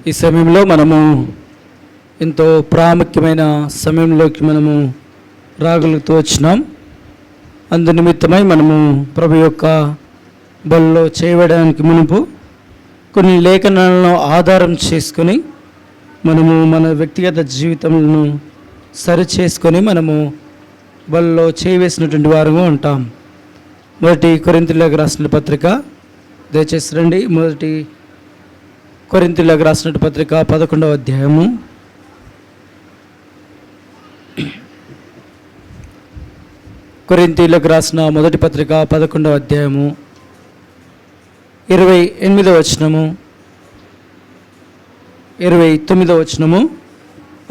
ఈ సమయంలో మనము ఎంతో ప్రాముఖ్యమైన సమయంలోకి మనము రాగలుగుతూ వచ్చినాం. అందు నిమిత్తమై మనము ప్రభు యొక్క బల్లో చేయడానికి మునుపు కొన్ని లేఖనాలను ఆధారం చేసుకొని మనము మన వ్యక్తిగత జీవితంలో సరిచేసుకొని మనము బల్లో చేయవేసినటువంటి వారుగా ఉంటాం. మొదటి కొరింథీయులకు రాసిన పత్రిక, దయచేసి రండి. మొదటి కొరింథీయులకు రాసిన పత్రిక 11వ అధ్యాయము. కొరింథీయులకు రాసిన మొదటి పత్రిక 11వ అధ్యాయము 28వ వచనము 29వ వచనము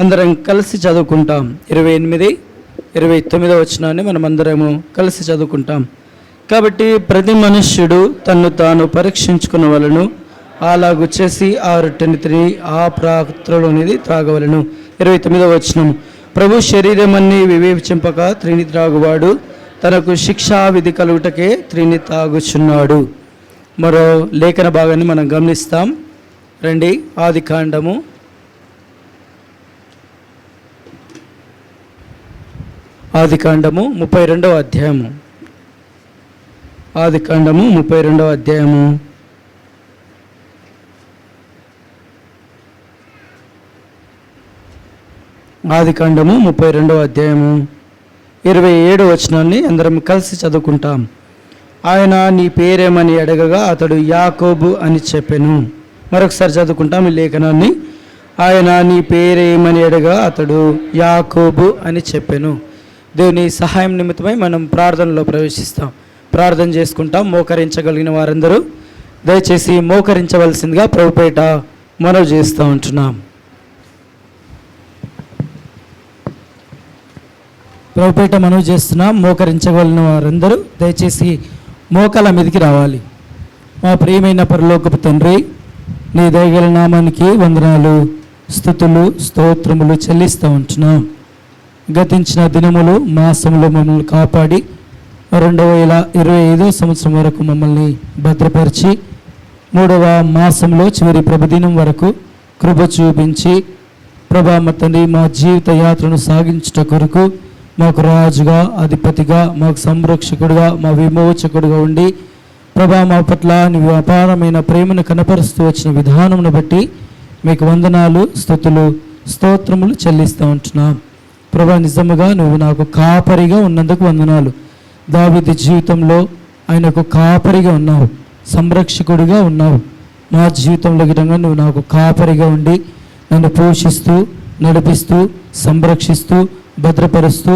అందరం కలిసి చదువుకుంటాం. 28, 29వ వచనాన్ని మనం అందరము కలిసి చదువుకుంటాం. కాబట్టి ప్రతి మనుష్యుడు తన్ను తాను పరీక్షించుకున్న వలను అలాగూ చేసి ఆ రొట్టెని తిని ఆ పాత్రలోనిది త్రాగవలను. 29వ వచనం, ప్రభు శరీరమన్నీ వివేచింపక త్రిని త్రాగువాడు తనకు శిక్షా విధి కలుగుటకే త్రిని తాగుచున్నాడు. మరో లేఖన భాగాన్ని మనం గమనిస్తాం. రండి. ఆదికాండము 32వ అధ్యాయము. ఆదికాండము 32వ అధ్యాయము 27వ వచనాన్ని అందరం కలిసి చదువుకుంటాం. ఆయన నీ పేరేమని అడగగా అతడు యాకోబు అని చెప్పెను. మరొకసారి చదువుకుంటాం ఈ లేఖనాన్ని. ఆయన నీ పేరేమని అడగగా అతడు యాకోబు అని చెప్పెను. దేవుని సహాయం నిమిత్తమై మనం ప్రార్థనలో ప్రవేశిస్తాం. ప్రార్థన చేసుకుంటాం. మోకరించగలిగిన వారందరూ దయచేసి మోకరించవలసిందిగా ప్రభుపేట మనవి చేస్తూ ఉంటున్నాం. ప్రభుపేట మనవి చేస్తున్నాం. మోకరించగలిగిన వారందరూ దయచేసి మోకాల మీదకి రావాలి. మా ప్రియమైన పరలోకపు తండ్రి, నీ దయగల నామానికి వందనాలు, స్తుతులు, స్తోత్రములు చెల్లిస్తూ ఉంటున్నాం. గతించిన దినములు, మాసములు మమ్మల్ని కాపాడి 2025వ సంవత్సరం వరకు మమ్మల్ని భద్రపరిచి 3వ మాసంలో చివరి ప్రభుదినం వరకు కృప చూపించి ప్రభా మా తండ్రి మా జీవిత యాత్రను సాగించుట కొరకు మాకు రాజుగా, అధిపతిగా, మాకు సంరక్షకుడుగా, మా విమోచకుడుగా ఉండి ప్రభా మా పట్ల నీవు అపారమైన ప్రేమను కనపరుస్తూ వచ్చిన విధానమును బట్టి మీకు వందనాలు, స్తుతులు, స్తోత్రములు చెల్లిస్తూ ఉంటున్నాం. ప్రభా నిజముగా నువ్వు నాకు కాపరిగా ఉన్నందుకు వందనాలు. దావీదు జీవితంలో ఆయనకు కాపరిగా ఉన్నావు, సంరక్షకుడిగా ఉన్నావు. మా జీవితంలో గిరంగా నువ్వు నాకు కాపరిగా ఉండి నన్ను పోషిస్తూ, నడిపిస్తూ, సంరక్షిస్తూ, భద్రపరుస్తూ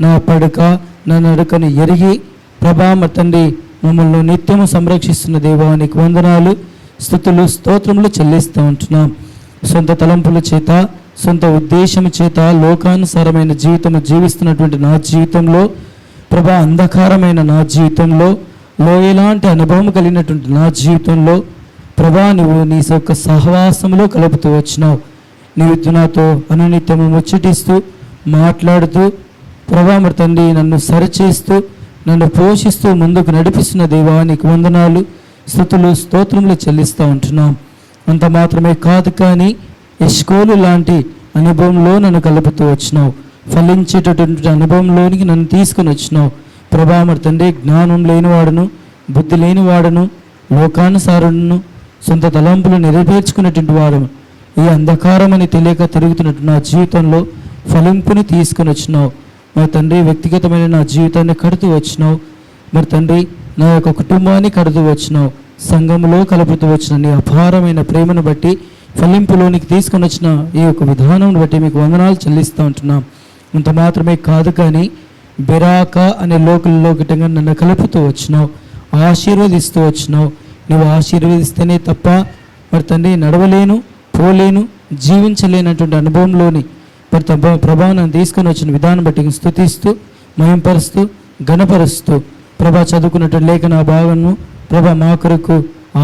నా పడక నా నడకను ఎరిగి ప్రభా మా తండ్రి మమ్మల్ని నిత్యము సంరక్షిస్తున్న దేవానికి వందనాలు, స్తుతులు, స్తోత్రములు చెల్లిస్తూ ఉంటున్నాం. సొంత తలంపుల చేత, సొంత ఉద్దేశము చేత లోకానుసారమైన జీవితము జీవిస్తున్నటువంటి నా జీవితంలో ప్రభా, అంధకారమైన నా జీవితంలో, లోయలాంటి అనుభవం కలిగినటువంటి నా జీవితంలో ప్రభా నువ్వు నీ యొక్క సహవాసంలో కలుపుతూ వచ్చినావు. నీవు నాతో అనునిత్యము ముచ్చటిస్తూ మాట్లాడుతూ ప్రభా మరి తండ్రి నన్ను సరిచేస్తూ నన్ను పోషిస్తూ ముందుకు నడిపిస్తున్న దేవానికి వందనాలు, స్తుతులు, స్తోత్రములు చెల్లిస్తూ ఉంటున్నాం. అంత మాత్రమే కాదు, కానీ ఎష్కోలు లాంటి అనుభవంలో నన్ను కలుపుతూ వచ్చినావు. ఫలించేటటువంటి అనుభవంలోనికి నన్ను తీసుకుని వచ్చినావు. ప్రభా మరి తండ్రి జ్ఞానం లేనివాడును, బుద్ధి లేనివాడును, లోకానుసారుడును, సొంత తలంపులు నెరవేర్చుకున్నటువంటి వాడును, ఈ అంధకారం అని తెలియక తిరుగుతున్నట్టు నా జీవితంలో ఫలింపుని తీసుకుని వచ్చినావు. మరి తండ్రి వ్యక్తిగతమైన నా జీవితాన్ని కడుతూ వచ్చినావు. మరి తండ్రి నా యొక్క కుటుంబాన్ని కడుతూ వచ్చినావు. సంఘంలో కలుపుతూ వచ్చిన నీ అపారమైన ప్రేమను బట్టి, ఫలింపులోనికి తీసుకొని వచ్చిన ఈ యొక్క విధానం బట్టి మీకు వందనాలు చెల్లిస్తూ ఉంటున్నాం. అంత మాత్రమే కాదు, కానీ బెరాక అనే లోకల్లో గిట్టంగా నన్ను కలుపుతూ వచ్చినావు, ఆశీర్వదిస్తూ వచ్చినావు. నువ్వు ఆశీర్వదిస్తేనే తప్ప మరి తండ్రి నడవలేను, పోలేను, జీవించలేనటువంటి అనుభవంలోని మరి ప్రభావం తీసుకొని వచ్చిన విధానం బట్టి స్తుతిస్తూ, మహింపరుస్తూ, ఘనపరుస్తూ ప్రభా చదువుకున్నటువంటి లేఖన భాగము ప్రభా మా కొరకు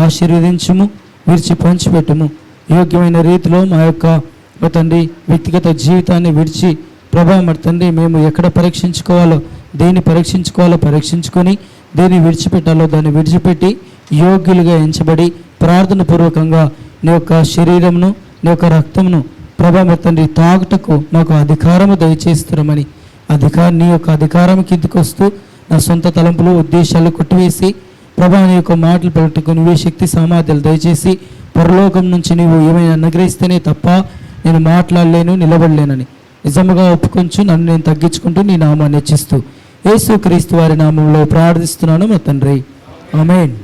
ఆశీర్వదించుము, విడిచి పంచిపెట్టుము. యోగ్యమైన రీతిలో మా యొక్క తండ్రి వ్యక్తిగత జీవితాన్ని విడిచి ప్రభా మరి తండ్రి మేము ఎక్కడ పరీక్షించుకోవాలో, దేన్ని పరీక్షించుకోవాలో పరీక్షించుకొని, దేన్ని విడిచిపెట్టాలో దాన్ని విడిచిపెట్టి యోగ్యులుగా ఎంచబడి ప్రార్థన పూర్వకంగా నీ యొక్క శరీరమును, నీ యొక్క రక్తమును ప్రభా మా తండ్రి తాగుటకు మాకు అధికారము దయచేస్తున్నామని నీ యొక్క అధికారం కిందికి వస్తూ నా సొంత తలంపులు ఉద్దేశాలు కొట్టివేసి ప్రభా నీ యొక్క మాటలు పలుటకు నువ్వే శక్తి సామర్థ్యాలు దయచేసి పరలోకం నుంచి నీవు ఏమైనా అనుగ్రహిస్తేనే తప్ప నేను మాట్లాడలేను, నిలబడలేనని నిజముగా ఒప్పుకొంచు నన్ను నేను తగ్గించుకుంటూ నీ నామాన్ని హెచ్చిస్తూ యేసుక్రీస్తు వారి నామంలో ప్రార్థిస్తున్నాను మా తండ్రి, ఆమేన్.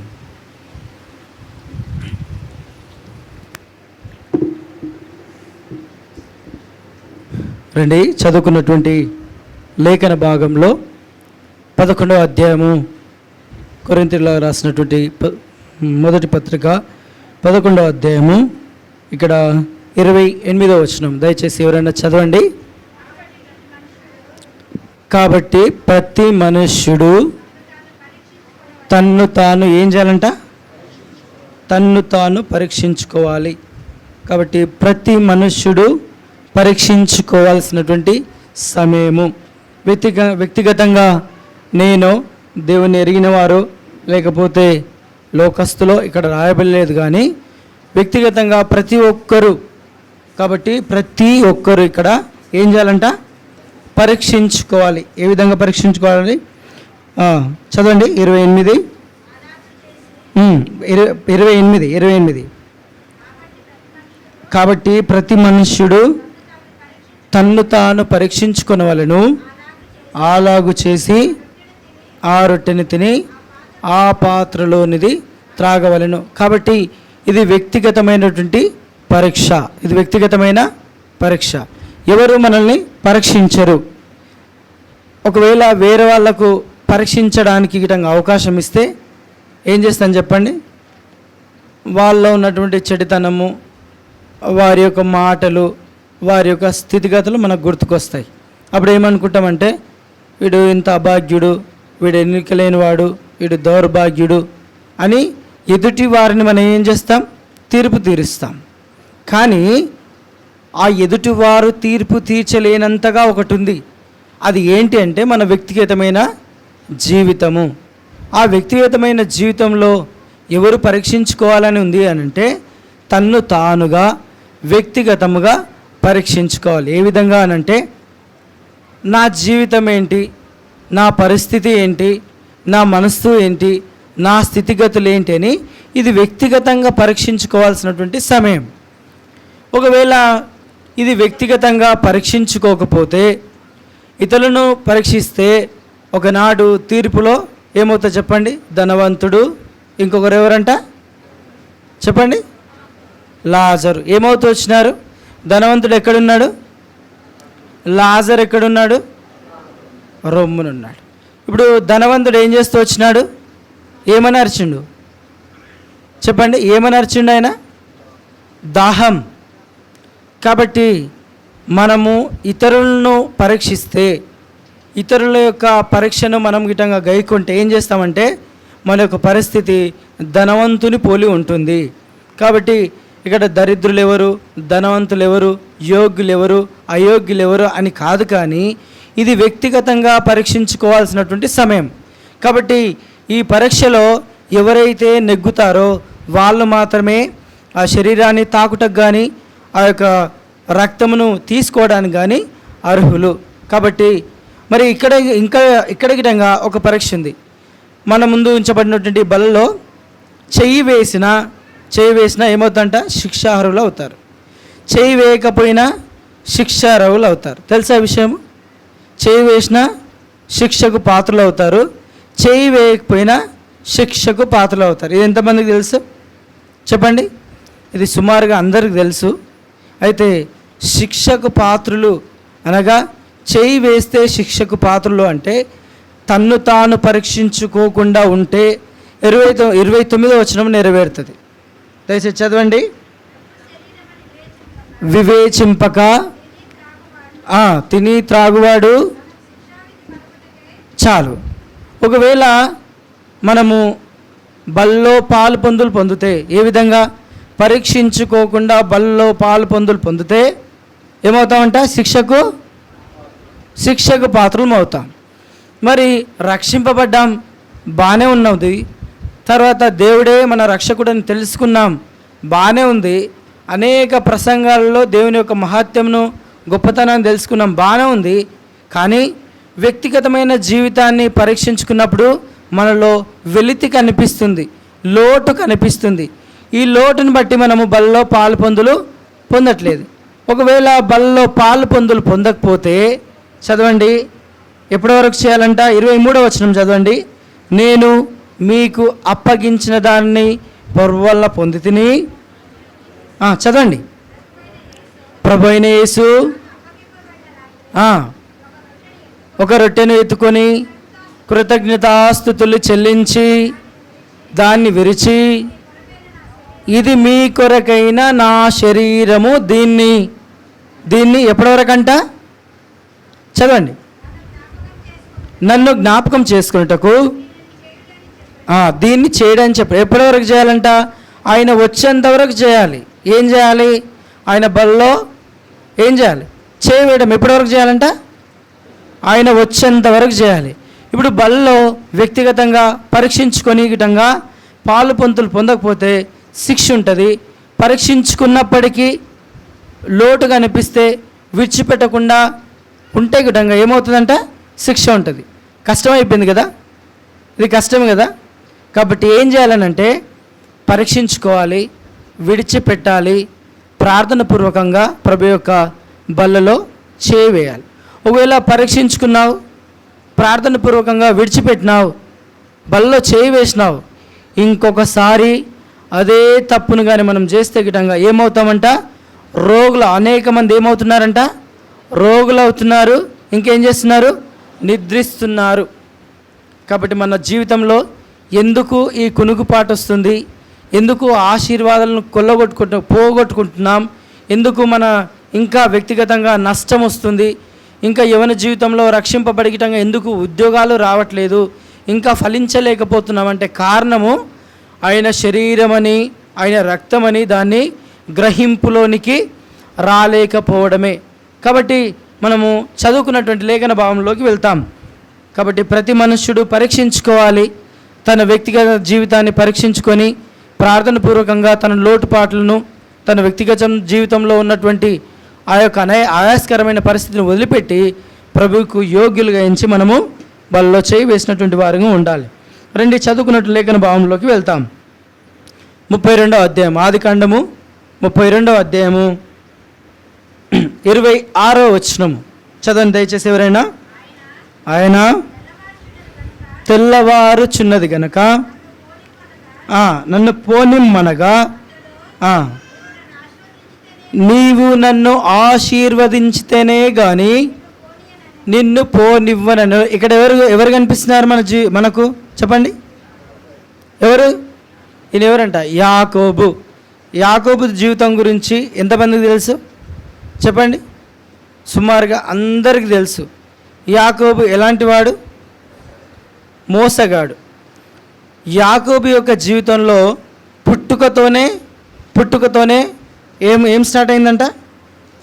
రండి, చదువుకున్నటువంటి లేఖన భాగంలో 11వ అధ్యాయము కొరింథీయులకు రాసినటువంటి మొదటి పత్రిక 11వ అధ్యాయము ఇక్కడ 28వ వచనం దయచేసి ఎవరైనా చదవండి. కాబట్టి ప్రతి మనుష్యుడు తన్ను తాను ఏం చేయాలంట? తన్ను తాను పరీక్షించుకోవాలి. కాబట్టి ప్రతి మనుష్యుడు పరీక్షించుకోవాల్సినటువంటి సమయము. వ్యక్తిగతంగా నేను దేవుని ఎరిగిన వారు లేకపోతే లోకస్తులో ఇక్కడ రాయబడలేదు, కానీ వ్యక్తిగతంగా ప్రతి ఒక్కరు, కాబట్టి ప్రతి ఒక్కరు ఇక్కడ ఏం చేయాలంట? పరీక్షించుకోవాలి. ఏ విధంగా పరీక్షించుకోవాలి? చదవండి 28. కాబట్టి ప్రతి మనుష్యుడు తన్ను తాను పరీక్షించుకొనవలెను, అలాగు చేసి ఆ రొట్టెని తిని ఆ పాత్రలోనిది త్రాగవలెను. కాబట్టి ఇది వ్యక్తిగతమైనటువంటి పరీక్ష. ఇది వ్యక్తిగతమైన పరీక్ష. ఎవరు మనల్ని పరీక్షించరు. ఒకవేళ వేరే వాళ్లకు పరీక్షించడానికి గిటంగా అవకాశం ఇస్తే ఏం చేస్తాను చెప్పండి? వాళ్ళలో ఉన్నటువంటి చెడుతనము, వారి యొక్క మాటలు, వారి యొక్క స్థితిగతులు మనకు గుర్తుకొస్తాయి. అప్పుడు ఏమనుకుంటామంటే వీడు ఇంత అభాగ్యుడు, వీడు ఎన్నిక లేనివాడు, వీడు దౌర్భాగ్యుడు అని ఎదుటి వారిని మనం ఏం చేస్తాం? తీర్పు తీరుస్తాం. కానీ ఆ ఎదుటివారు తీర్పు తీర్చలేనంతగా ఒకటి ఉంది. అది ఏంటి అంటే మన వ్యక్తిగతమైన జీవితము. ఆ వ్యక్తిగతమైన జీవితంలో ఎవరు పరీక్షించుకోవాలని ఉంది అని అంటే తన్ను తానుగా వ్యక్తిగతముగా పరీక్షించుకోవాలి. ఏ విధంగా అనంటే నా జీవితం ఏంటి, నా పరిస్థితి ఏంటి, నా మనస్సు ఏంటి, నా స్థితిగతులు ఏంటి అని ఇది వ్యక్తిగతంగా పరీక్షించుకోవాల్సినటువంటి సమయం. ఒకవేళ ఇది వ్యక్తిగతంగా పరీక్షించుకోకపోతే ఇతరులను పరీక్షిస్తే ఒకనాడు తీర్పులో ఏమవుతా చెప్పండి? ధనవంతుడు, ఇంకొకరు ఎవరంట చెప్పండి? లాజరు. ఏమవుతూ వచ్చినారు? ధనవంతుడు ఎక్కడున్నాడు? లాజర్ ఎక్కడున్నాడు? రొమ్మునున్నాడు. ఇప్పుడు ధనవంతుడు ఏం చేస్తూ వచ్చినాడు? ఏమని అరిచిండు చెప్పండి? ఏమని అరిచిండు ఆయన? దాహం. కాబట్టి మనము ఇతరులను పరీక్షిస్తే, ఇతరుల యొక్క పరీక్షను మనం గిట్టంగా గైకుంటే ఏం చేస్తామంటే మన యొక్క పరిస్థితి ధనవంతుని పోలి ఉంటుంది. కాబట్టి ఇక్కడ దరిద్రులు ఎవరు, ధనవంతులు ఎవరు, యోగ్యులు ఎవరు, అయోగ్యులు ఎవరు అని కాదు, కానీ ఇది వ్యక్తిగతంగా పరీక్షించుకోవాల్సినటువంటి సమయం. కాబట్టి ఈ పరీక్షలో ఎవరైతే నెగ్గుతారో వాళ్ళు మాత్రమే ఆ శరీరాన్ని తాకుటకు కానీ ఆ యొక్క రక్తమును తీసుకోవడానికి కానీ అర్హులు. కాబట్టి మరి ఇక్కడ గిటంగా ఒక పరీక్ష ఉంది. మన ముందు ఉంచబడినటువంటి బలలో చెయ్యి వేసినా ఏమవుతుందంట? శిక్షార్హులు అవుతారు. చెయ్యి వేయకపోయినా శిక్షార్హులు అవుతారు. తెలుసా విషయము? చెయ్యి వేసినా శిక్షకు పాత్రలు అవుతారు, చెయ్యి వేయకపోయినా శిక్షకు పాత్రలు అవుతారు. ఇది ఎంతమందికి తెలుసు చెప్పండి? ఇది సుమారుగా అందరికి తెలుసు. అయితే శిక్షకు పాత్రులు అనగా చెయ్యి వేస్తే శిక్షకు పాత్రలు అంటే తన్ను తాను పరీక్షించుకోకుండా ఉంటే 29వ వచనం నెరవేరుతుంది. దయచేసి చదవండి. వివేచింపక తిని త్రాగువాడు చాలు. ఒకవేళ మనము బల్లో పాలు పొందులు పొందితే, ఏ విధంగా పరీక్షించుకోకుండా బల్లో పాలు పొందులు పొందితే ఏమవుతామంట? శిక్షకు పాత్రలం అవుతాం. మరి రక్షింపబడ్డాం, బాగానే ఉన్నది. తర్వాత దేవుడే మన రక్షకుడని తెలుసుకున్నాం, బాగానే ఉంది. అనేక ప్రసంగాలలో దేవుని యొక్క మహత్యమును గొప్పతనాన్ని తెలుసుకున్నాం, బాగానే ఉంది. కానీ వ్యక్తిగతమైన జీవితాన్ని పరీక్షించుకున్నప్పుడు మనలో వెలితి కనిపిస్తుంది, లోటు కనిపిస్తుంది. ఈ లోటును బట్టి మనము బలలో పాలు పొందులు పొందట్లేదు. ఒకవేళ బలలో పాలు పొందులు పొందకపోతే చదవండి, ఎప్పటి వరకు చేయాలంట? 23వ వచనం చదవండి. నేను మీకు అప్పగించిన దాన్ని పొర్వల్ల పొంది తిని, చదవండి. ప్రభు అయిన యేసు ఒక రొట్టెను ఎత్తుకొని కృతజ్ఞతాస్తుతులు చెల్లించి దాన్ని విరిచి, ఇది మీ కొరకైన నా శరీరము, దీన్ని ఎప్పటివరకంట? చదవండి. నన్ను జ్ఞాపకం చేసుకున్నటకు దీన్ని చేయడానికి చెప్పారు. ఎప్పటివరకు చేయాలంట? ఆయన వచ్చేంత వరకు చేయాలి. ఏం చేయాలి? ఆయన బల్లో ఏం చేయాలి? చేయవేయడం. ఎప్పటివరకు చేయాలంట? ఆయన వచ్చేంత వరకు చేయాలి. ఇప్పుడు బల్లో వ్యక్తిగతంగా పరీక్షించుకొని విధంగా పాలు పొంతులు పొందకపోతే శిక్ష ఉంటుంది. పరీక్షించుకున్నప్పటికీ లోటుగా అనిపిస్తే విడిచిపెట్టకుండా ఉంటే విధంగా ఏమవుతుందంట? శిక్ష ఉంటుంది. కష్టమైపోయింది కదా, ఇది కష్టమే కదా. కాబట్టి ఏం చేయాలనంటే పరీక్షించుకోవాలి, విడిచిపెట్టాలి, ప్రార్థనపూర్వకంగా ప్రభు యొక్క బల్లలో చేవేయాలి. ఒకవేళ పరీక్షించుకున్నావు, ప్రార్థనపూర్వకంగా విడిచిపెట్టినావు, బల్లలో చేయి వేసినావు, ఇంకొకసారి అదే తప్పును కానీ మనం చేస్తే గిటంగా ఏమవుతామంట? రోగులు అనేక మంది ఏమవుతున్నారంట? రోగులు అవుతున్నారు. ఇంకేం చేస్తున్నారు? నిద్రిస్తున్నారు. కాబట్టి మన జీవితంలో ఎందుకు ఈ కునుగుపాటు వస్తుంది? ఎందుకు ఆశీర్వాదాలను పోగొట్టుకుంటున్నాం? ఎందుకు మన ఇంకా వ్యక్తిగతంగా నష్టం వస్తుంది? ఇంకా యవన జీవితంలో రక్షింపబడిగిటంగా ఎందుకు ఉద్యోగాలు రావట్లేదు? ఇంకా ఫలించలేకపోతున్నామంటే కారణము ఆయన శరీరమని, ఆయన రక్తమని దాన్ని గ్రహింపులోనికి రాలేకపోవడమే. కాబట్టి మనము చదువుకున్నటువంటి లేఖన భావంలోకి వెళ్తాం. కాబట్టి ప్రతి మనుష్యుడు పరీక్షించుకోవాలి, తన వ్యక్తిగత జీవితాన్ని పరీక్షించుకొని ప్రార్థనపూర్వకంగా తన లోటుపాట్లను, తన వ్యక్తిగత జీవితంలో ఉన్నటువంటి ఆ యొక్క ఆయాస్కరమైన పరిస్థితిని వదిలిపెట్టి ప్రభువుకు యోగ్యులుగా ఎంచి మనము బలలో చేయి వేసినటువంటి వారిగా ఉండాలి. రండి చదువుకున్నట్టు లేఖన భావంలోకి వెళ్తాం. 32వ అధ్యాయం, ఆదికాండము 32వ అధ్యాయము 26వ వచనము చదవండి దయచేసి ఎవరైనా. ఆయన తెల్లవారుచున్నది గనక నన్ను పోనిమ్మనగా నీవు నన్ను ఆశీర్వదించితేనే కానీ నిన్ను పోనివ్వనను. ఇక్కడ ఎవరు కనిపిస్తున్నారు మనకు చెప్పండి? ఎవరు? ఈయన ఎవరంట? యాకోబు. యాకోబు జీవితం గురించి ఎంతమందికి తెలుసు చెప్పండి? సుమారుగా అందరికీ తెలుసు. యాకోబు ఎలాంటి వాడు? మోసగాడు. యాకోబు యొక్క జీవితంలో పుట్టుకతోనే ఏం స్టార్ట్ అయిందంట?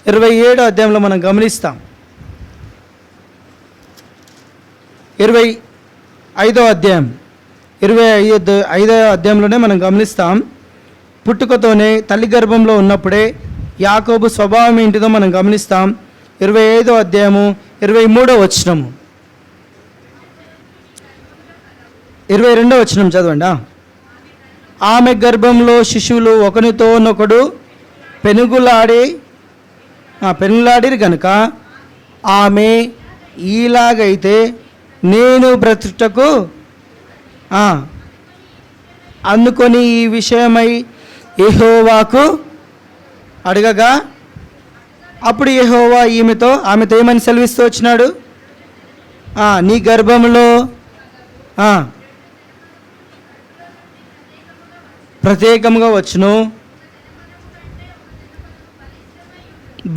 27వ అధ్యాయంలో మనం గమనిస్తాం. 25వ అధ్యాయం 25వ అధ్యాయంలోనే మనం గమనిస్తాం. పుట్టుకతోనే తల్లి గర్భంలో ఉన్నప్పుడే యాకోబు స్వభావం ఏంటిదో మనం గమనిస్తాం. 25వ అధ్యాయము 23వ వచనము 22వ వచనం చదవండి. ఆమె గర్భంలో శిశువులు ఒకనితోనొకడు పెనుగులాడిరి కనుక ఆమె ఈలాగైతే నేను బ్రతుటకు అందుకొని ఈ విషయమై యెహోవాకు అడగగా అప్పుడు యెహోవా ఆమెతో ఏమని సెలవిస్తూ వచ్చినాడు? నీ గర్భంలో ప్రత్యేకంగా వచ్చును,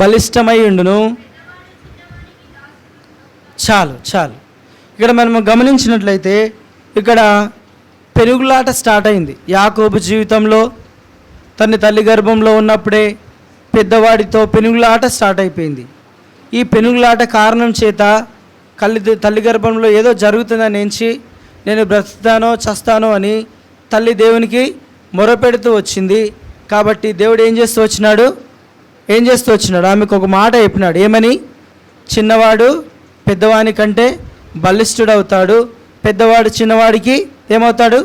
బలిష్టమై ఉండును. చాలు. ఇక్కడ మనం గమనించినట్లయితే ఇక్కడ పెనుగులాట స్టార్ట్ అయింది యాకోబు జీవితంలో. తన తల్లి గర్భంలో ఉన్నప్పుడే పెద్దవాడితో పెనుగులాట స్టార్ట్ అయిపోయింది. ఈ పెనుగులాట కారణం చేత తల్లి గర్భంలో ఏదో జరుగుతుందని ఎంచి నేను బ్రతుకుతానో చస్తానో అని తల్లి దేవునికి మొరపెడుతూ వచ్చింది. కాబట్టి దేవుడు ఏం చేస్తూ వచ్చినాడు ఆమెకు ఒక మాట చెప్పినాడు. ఏమని? చిన్నవాడు పెద్దవాని కంటే బలిష్ఠుడవుతాడు, పెద్దవాడు చిన్నవాడికి ఏమవుతాడు?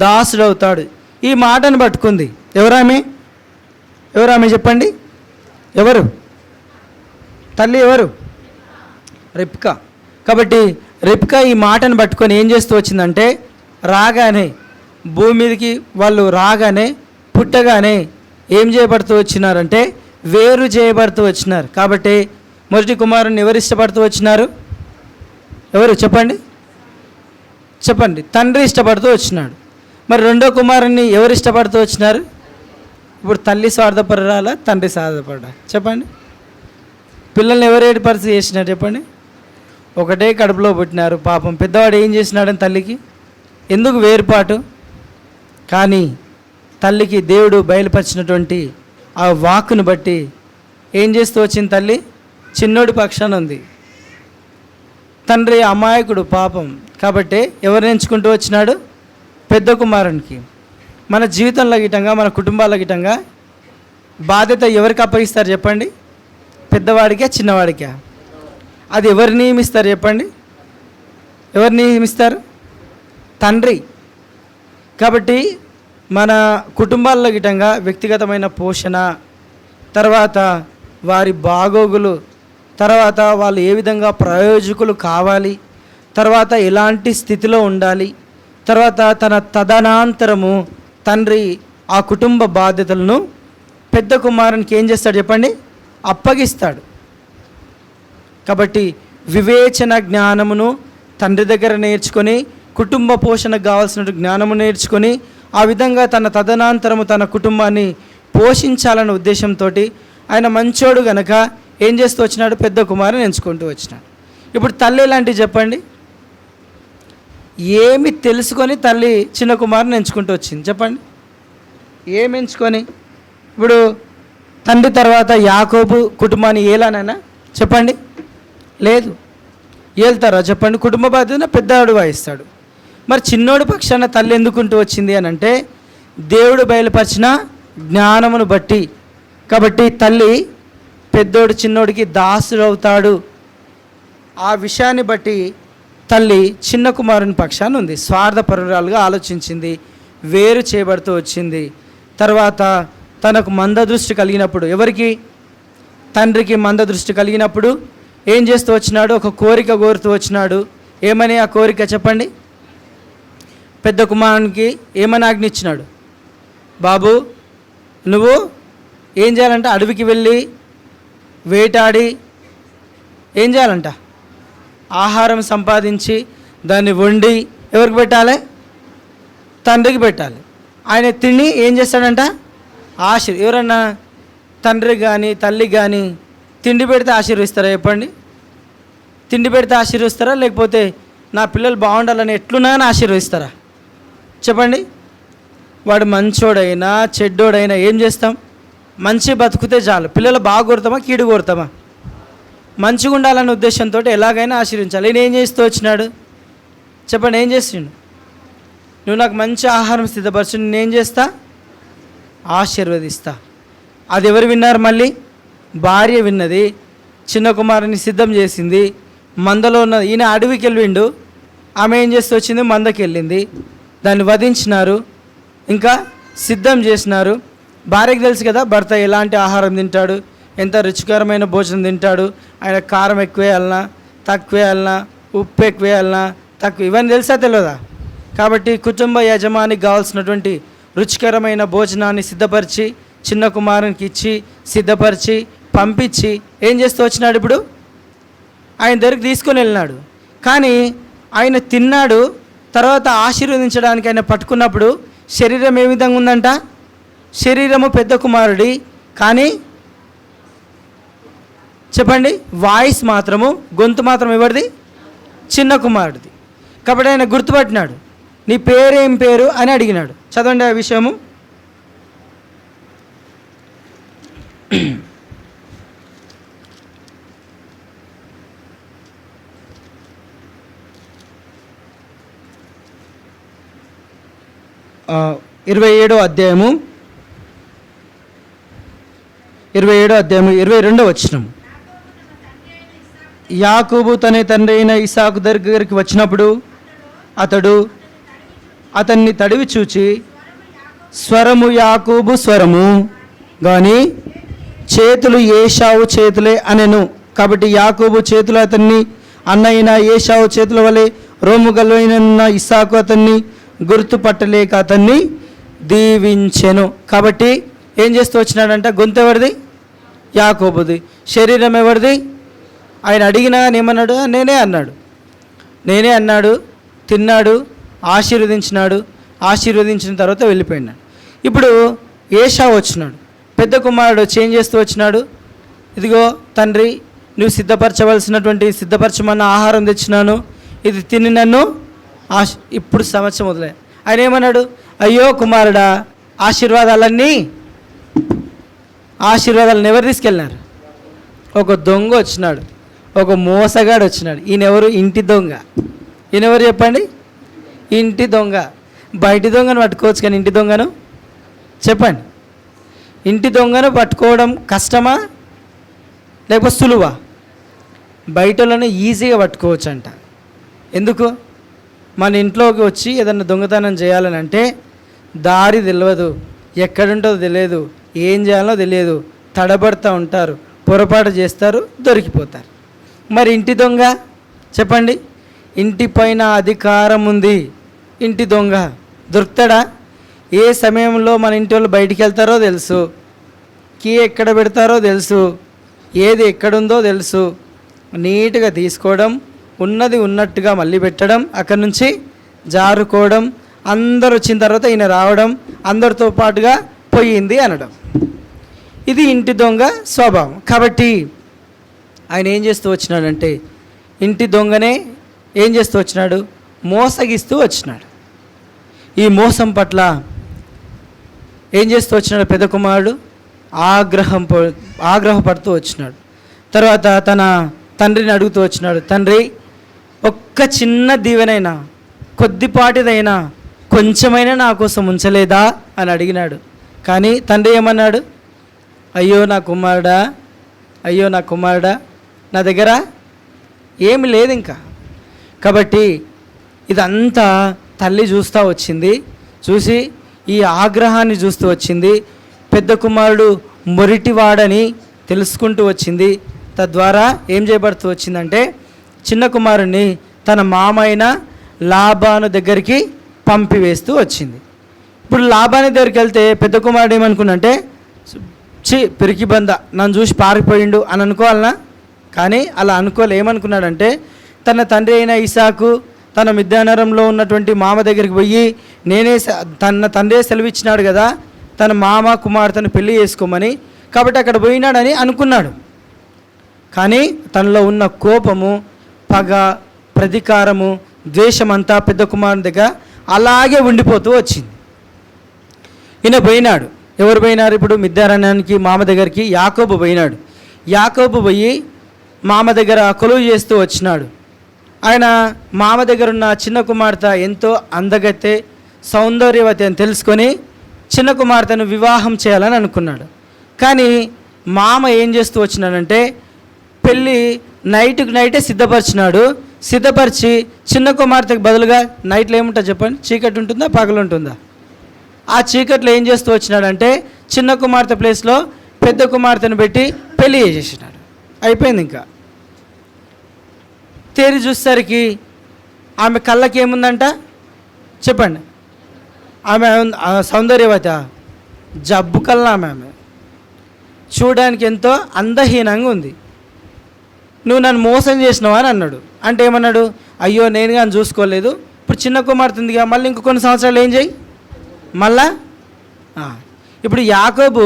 దాసుడవుతాడు. ఈ మాటను పట్టుకుంది. ఎవరామె చెప్పండి? ఎవరు తల్లి? ఎవరు? రెబ్కా. కాబట్టి రెబ్కా ఈ మాటను పట్టుకొని ఏం చేస్తూ వచ్చిందంటే, రాగానే భూమి మీదకి వాళ్ళు రాగానే పుట్టగానే ఏం చేయబడుతూ వచ్చినారంటే వేరు చేయబడుతూ వచ్చినారు. కాబట్టి మొదటి కుమారుని ఎవరు ఇష్టపడుతూ వచ్చినారు? ఎవరు చెప్పండి? తండ్రి ఇష్టపడుతూ వచ్చినాడు. మరి రెండో కుమారుని ఎవరు ఇష్టపడుతూ వచ్చినారు? ఇప్పుడు తల్లి స్వార్థపడాలా, తండ్రి స్వార్థపడా? చెప్పండి. పిల్లల్ని ఎవరు ఏడుపరిచి చేసినారు చెప్పండి? ఒకటే కడుపులో పుట్టినారు. పాపం పెద్దవాడు ఏం చేసినాడని తల్లికి ఎందుకు వేరుపాటు? కానీ తల్లికి దేవుడు బయలుపరిచినటువంటి ఆ వాక్కును బట్టి ఏం చేస్తూ వచ్చింది తల్లి? చిన్నోడి పక్షాన ఉంది. తండ్రి అమాయకుడు పాపం. కాబట్టి ఎవరిని ఎంచుకుంటూ వచ్చినాడు? పెద్ద కుమారునికి. మన జీవితంలో గిటంగా, మన కుటుంబాల గిటంగా బాధ్యత ఎవరికి అప్పగిస్తారు చెప్పండి? పెద్దవాడికా చిన్నవాడికా? అది ఎవరు నియమిస్తారు చెప్పండి? ఎవరు నియమిస్తారు? తండ్రి. కాబట్టి మన కుటుంబాల్లో గిటంగా వ్యక్తిగతమైన పోషణ, తర్వాత వారి బాగోగులు, తర్వాత వాళ్ళు ఏ విధంగా ప్రయోజకులు కావాలి, తర్వాత ఎలాంటి స్థితిలో ఉండాలి, తర్వాత తదనంతరము తండ్రి ఆ కుటుంబ బాధ్యతలను పెద్ద కుమారునికి ఏం చేస్తాడు చెప్పండి? అప్పగిస్తాడు. కాబట్టి వివేచన జ్ఞానమును తండ్రి దగ్గర నేర్చుకొని, కుటుంబ పోషణకు కావాల్సిన జ్ఞానము నేర్చుకొని, ఆ విధంగా తదనంతరము తన కుటుంబాన్ని పోషించాలనే ఉద్దేశంతో ఆయన మంచోడు గనక ఏం చేస్తూ వచ్చినాడు? పెద్ద కుమారుని ఎంచుకుంటూ వచ్చినాడు. ఇప్పుడు తల్లి ఎలాంటివి చెప్పండి? ఏమి తెలుసుకొని తల్లి చిన్న కుమారుని ఎంచుకుంటూ వచ్చింది చెప్పండి? ఏమి ఎంచుకొని? ఇప్పుడు తండ్రి తర్వాత యాకోబు కుటుంబాన్ని ఏలానైనా చెప్పండి? లేదు. ఏళ్తారా చెప్పండి? కుటుంబ బాధ్యత పెద్దవాడు వహిస్తాడు. మరి చిన్నోడి పక్షాన తల్లి ఎందుకుంటూ వచ్చింది అని అంటే దేవుడు బయలుపరిచిన జ్ఞానమును బట్టి. కాబట్టి తల్లి పెద్దోడు చిన్నోడికి దాసుడు అవుతాడు. ఆ విషయాన్ని బట్టి తల్లి చిన్న కుమారుని పక్షాన ఉంది. స్వార్థపరురాలుగా ఆలోచించింది, వేరు చేయబడుతూ వచ్చింది. తర్వాత తనకు మందదృష్టి కలిగినప్పుడు, ఎవరికి? తండ్రికి మందదృష్టి కలిగినప్పుడు ఏం చేస్తూ వచ్చినాడు? ఒక కోరిక కోరుతూ వచ్చినాడు. ఏమని ఆ కోరిక చెప్పండి? పెద్ద కుమారునికి ఏమని ఆజ్ఞ ఇచ్చినాడు? బాబు నువ్వు ఏం చేయాలంట? అడవికి వెళ్ళి వేటాడి ఏం చేయాలంట? ఆహారం సంపాదించి దాన్ని వండి ఎవరికి పెట్టాలి? తండ్రికి పెట్టాలి. ఆయన తిని ఏం చేస్తాడంట? ఎవరన్నా తండ్రి కానీ తల్లి కానీ తిండి పెడితే ఆశీర్వదిస్తారా చెప్పండి? తిండి పెడితే ఆశీర్వదిస్తారా? లేకపోతే నా పిల్లలు బాగుండాలని ఎట్లున్నా కానీ ఆశీర్వదిస్తారా చెప్పండి? వాడు మంచోడైనా చెడ్డోడైనా ఏం చేస్తాం? మంచి బతుకుతే చాలు. పిల్లలు బాగా కోరుతామా, కీడు కోరుతామా? మంచిగా ఉండాలనే ఉద్దేశంతో ఎలాగైనా ఆశీర్వించాలి. నేను ఏం చేస్తూ వచ్చినాడు చెప్పండి? ఏం చేసిండు? నువ్వు నాకు మంచి ఆహారం సిద్ధపరచు, నేనేం చేస్తా? ఆశీర్వదిస్తా. అది ఎవరు విన్నారు? మళ్ళీ భార్య విన్నది. చిన్న కుమారుని సిద్ధం చేసింది. మందలో ఉన్న ఈయన అడవికి వెళ్ళిండు, ఆమె ఏం చేస్తూ వచ్చింది? మందకి వెళ్ళింది. దాన్ని వధించినారు, ఇంకా సిద్ధం చేసినారు. భార్యకి తెలుసు కదా భర్త ఎలాంటి ఆహారం తింటాడు, ఎంత రుచికరమైన భోజనం తింటాడు, ఆయన కారం ఎక్కువ వేయాలన్నా తక్కువ వేయాలన్నా, ఉప్పు ఎక్కువ వేయాలన్నా తక్కువ, ఇవన్నీ తెలుసా తెలియదా? కాబట్టి కుటుంబ యజమానికి కావాల్సినటువంటి రుచికరమైన భోజనాన్ని సిద్ధపరిచి చిన్న కుమారునికి ఇచ్చి సిద్ధపరిచి పంపించి ఏం చేస్తూ వచ్చినాడు? ఇప్పుడు ఆయన దగ్గరికి తీసుకొని వెళ్ళినాడు. కానీ ఆయన తిన్నాడు. తర్వాత ఆశీర్వదించడానికి ఆయన పట్టుకున్నప్పుడు శరీరం ఏ విధంగా ఉందంట? శరీరము పెద్ద కుమారుడి, కానీ చెప్పండి వాయిస్ మాత్రము, గొంతు మాత్రం ఎవరిది? చిన్న కుమారుడిది. కాబట్టి ఆయన గుర్తుపట్టినాడు. నీ పేరేం పేరు అని అడిగినాడు. చదవండి ఆ విషయము. ఆ 27వ అధ్యాయము 27వ అధ్యాయం 22వ వచనం. యాకోబు తన తండ్రి అయిన ఇస్సాకు దగ్గరికి వచ్చినప్పుడు అతడు అతన్ని తడివి చూచి, స్వరము యాకోబు స్వరము కానీ చేతులు ఏశావు చేతులే అనెను. కాబట్టి యాకోబు చేతులు అతన్ని అన్నయిన ఏశావు చేతుల వలె రోము గలైన ఇస్సాకు అతన్ని గుర్తుపట్టలేక అతన్ని దీవించెను. కాబట్టి ఏం చేస్తూ వచ్చినాడంట? గొంతు ఎవరిది? యాకోబుది. శరీరం ఎవరిది? ఆయన అడిగినా ఏమన్నాడు? నేనే అన్నాడు. తిన్నాడు, ఆశీర్వదించినాడు. ఆశీర్వదించిన తర్వాత వెళ్ళిపోయినాడు. ఇప్పుడు ఏశావు వచ్చినాడు, పెద్ద కుమారుడు వచ్చి ఏం చేస్తూ వచ్చినాడు? ఇదిగో తండ్రి, నువ్వు సిద్ధపరచమన్న ఆహారం తెచ్చినాను, ఇది తిని నన్ను ఇప్పుడు సంవత్సరం మొదలే. ఆయన ఏమన్నాడు? అయ్యో కుమారుడా, ఆశీర్వాదాలన్నీ ఆశీర్వాదాలను ఎవరు తీసుకెళ్ళినారు? ఒక దొంగ వచ్చినాడు, ఒక మోసగాడు వచ్చినాడు. ఈయనెవరు? ఇంటి దొంగ. ఈయనెవరు చెప్పండి? ఇంటి దొంగ. బయటి దొంగను పట్టుకోవచ్చు, కానీ ఇంటి దొంగను చెప్పండి. ఇంటి దొంగను పట్టుకోవడం కష్టమా లేకపోతే సులువా? బయటలను ఈజీగా పట్టుకోవచ్చు అంట. ఎందుకు? మన ఇంట్లోకి వచ్చి ఏదన్నా దొంగతనం చేయాలని అంటే దారి తెలియదు, ఎక్కడుంటుందో తెలియదు, ఏం చేయాలో తెలియదు, తడబడుతూ ఉంటారు, పొరపాటు చేస్తారు, దొరికిపోతారు. మరి ఇంటి దొంగ చెప్పండి, ఇంటి పైన అధికారం ఉంది, ఇంటి దొంగ దొరుకుతాడా? ఏ సమయంలో మన ఇంటి వాళ్ళు బయటికి వెళ్తారో తెలుసు, కీ ఎక్కడ పెడతారో తెలుసు, ఏది ఎక్కడుందో తెలుసు. నీట్గా తీసుకోవడం, ఉన్నది ఉన్నట్టుగా మళ్ళీ పెట్టడం, అక్కడి నుంచి జారుకోవడం, అందరు వచ్చిన తర్వాత ఈయన రావడం, అందరితో పాటుగా పోయింది అనడం. ఇది ఇంటి దొంగ స్వభావం. కాబట్టి ఆయన ఏం చేస్తూ వచ్చినాడంటే, ఇంటి దొంగనే ఏం చేస్తూ వచ్చినాడు? మోసగిస్తూ వచ్చినాడు. ఈ మోసం పట్ల ఏం చేస్తూ వచ్చినాడు? పెద్ద కుమారుడు ఆగ్రహపడుతూ వచ్చినాడు. తర్వాత తన తండ్రిని అడుగుతూ వచ్చినాడు, తండ్రి, ఒక్క చిన్న దీవెనైనా, కొద్దిపాటిదైనా, కొంచెమైనా నా కోసం ఉంచలేదా అని అడిగినాడు. కానీ తండ్రి ఏమన్నాడు? అయ్యో నా కుమారుడా, నా దగ్గర ఏమి లేదు ఇంకా. కాబట్టి ఇదంతా తల్లి చూస్తూ వచ్చింది. చూసి ఈ ఆగ్రహాన్ని చూస్తూ వచ్చింది. పెద్ద కుమారుడు మొరిటివాడని తెలుసుకుంటూ వచ్చింది. తద్వారా ఏం చేయబడుతూ వచ్చిందంటే, చిన్న కుమారుడిని తన మామైన లాబాను దగ్గరికి పంపివేస్తూ వచ్చింది. ఇప్పుడు లాబాని దగ్గరికి వెళ్తే పెద్ద కుమారుడు ఏమనుకున్నంటే, పిరికి బంద, నన్ను చూసి పారిపోయిండు అని అనుకోవాలనా? కానీ అలా ఏమనుకున్నాడంటే, తన తండ్రి అయిన ఇసాకు తన మిద్యానరంలో ఉన్నటువంటి మామ దగ్గరికి పోయి, తన తండ్రి సెలవిచ్చినాడు కదా తన మామ కుమార్తెను పెళ్లి చేసుకోమని, కాబట్టి అక్కడ పోయినాడని అనుకున్నాడు. కానీ తనలో ఉన్న కోపము, పగ, ప్రతీకారము, ద్వేషమంతా పెద్ద కుమారుని దగ్గర అలాగే ఉండిపోతూ వచ్చింది. ఈయన పోయినాడు. ఎవరు పోయినారు? ఇప్పుడు మిద్యారణ్యానికి మామ దగ్గరికి యాకోబు పోయినాడు. యాకోబు పోయి మామ దగ్గర కొలువు చేస్తూ వచ్చినాడు. ఆయన మామ దగ్గర ఉన్న చిన్న కుమార్తె ఎంతో అందగత్తె, సౌందర్యవతి అని తెలుసుకొని చిన్న కుమార్తెను వివాహం చేయాలని అనుకున్నాడు. కానీ మామ ఏం చేస్తూ వచ్చినాడంటే, పెళ్ళి నైటే సిద్ధపరిచి చిన్న కుమార్తెకు బదులుగా నైట్లో ఏముంటుంది చెప్పండి? చీకటి ఉంటుందా, పగలు ఉంటుందా? ఆ చీకట్లో ఏం చేస్తూ వచ్చినాడంటే, చిన్న కుమార్తె ప్లేస్లో పెద్ద కుమార్తెను పెట్టి పెళ్ళి చేసేసినాడు. అయిపోయింది. ఇంకా తేరి చూసేసరికి ఆమె కళ్ళకి ఏముందంట చెప్పండి? ఆమె సౌందర్యవత, జబ్బు కళ్ళ ఆమె చూడడానికి ఎంతో అందహీనంగా ఉంది. నువ్వు నన్ను మోసం చేసినావా అని అన్నాడు. అంటే ఏమన్నాడు? అయ్యో నేను కానీ చూసుకోలేదు, ఇప్పుడు చిన్న కుమార్తె ఉందిగా, మళ్ళీ ఇంకో కొన్ని సంవత్సరాలు ఏం చేయి మళ్ళా. ఇప్పుడు యాకోబు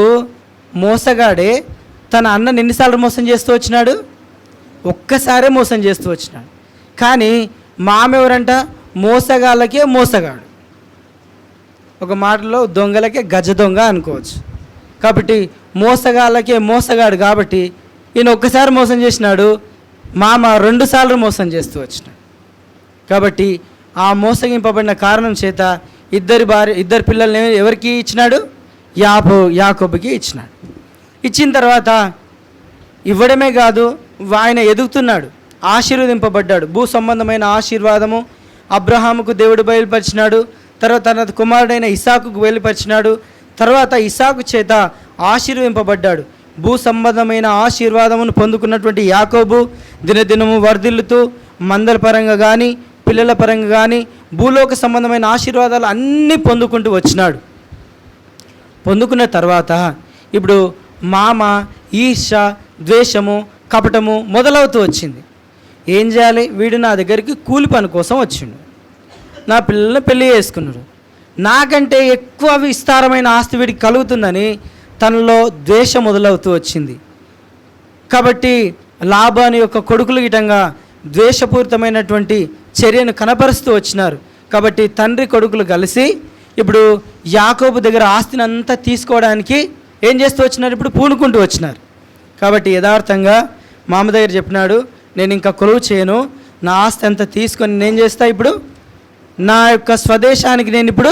మోసగాడే తన అన్నని ఎన్నిసార్లు మోసం చేస్తూ వచ్చినాడు? ఒక్కసారే మోసం చేస్తూ వచ్చినాడు. కానీ మామ ఎవరంట? మోసగాళ్ళకే మోసగాడు. ఒక మాటలో దొంగలకే గజ దొంగ అనుకోవచ్చు. కాబట్టి మోసగాళ్ళకే మోసగాడు. కాబట్టి ఈయన ఒక్కసారి మోసం చేసినాడు, మామ 2 సార్లు మోసం చేస్తూ వచ్చినాడు. కాబట్టి ఆ మోసగింపబడిన కారణం చేత ఇద్దరు పిల్లల్ని ఎవరికి ఇచ్చినాడు? యాకోబుకి ఇచ్చినాడు. ఇచ్చిన తర్వాత ఇవ్వడమే కాదు, ఆయన ఎదుగుతున్నాడు, ఆశీర్వదింపబడ్డాడు. భూ సంబంధమైన ఆశీర్వాదము అబ్రహాముకు దేవుడు బయలుపరిచినాడు. తర్వాత తన కుమారుడైన ఇస్సాకుకు బయలుపరిచినాడు. తర్వాత ఇస్సాకు చేత ఆశీర్వింపబడ్డాడు. భూ సంబంధమైన ఆశీర్వాదమును పొందుకున్నటువంటి యాకోబు దినదినము వర్ధిల్లుతూ మందల పరంగా కానీ పిల్లల పరంగా కానీ భూలోక సంబంధమైన ఆశీర్వాదాలు అన్నీ పొందుకుంటూ వచ్చినాడు. పొందుకున్న తర్వాత ఇప్పుడు మామ, ఈర్ష, ద్వేషము, కపటము మొదలవుతూ వచ్చింది. ఏం చేయాలి? వీడు నా దగ్గరికి కూలి పని కోసం వచ్చిండు, నా పిల్లల్ని పెళ్లి చేసుకున్నాడు, నాకంటే ఎక్కువ విస్తారమైన ఆస్తి వీడికి కలుగుతుందని తనలో ద్వేషం మొదలవుతూ వచ్చింది. కాబట్టి లాబాను యొక్క కొడుకులు గిటంగా ద్వేషపూరితమైనటువంటి చర్యను కనపరుస్తూ వచ్చినారు. కాబట్టి తండ్రి కొడుకులు కలిసి ఇప్పుడు యాకోబు దగ్గర ఆస్తిని అంతా తీసుకోవడానికి ఏం చేస్తూ వచ్చినారు? ఇప్పుడు పూనుకుంటూ వచ్చినారు. కాబట్టి యథార్థంగా మామ దగ్గర చెప్పినాడు, నేను ఇంకా కొలువు చేయను, నా ఆస్తి అంతా తీసుకొని నేను చేస్తా, ఇప్పుడు నా యొక్క స్వదేశానికి నేను ఇప్పుడు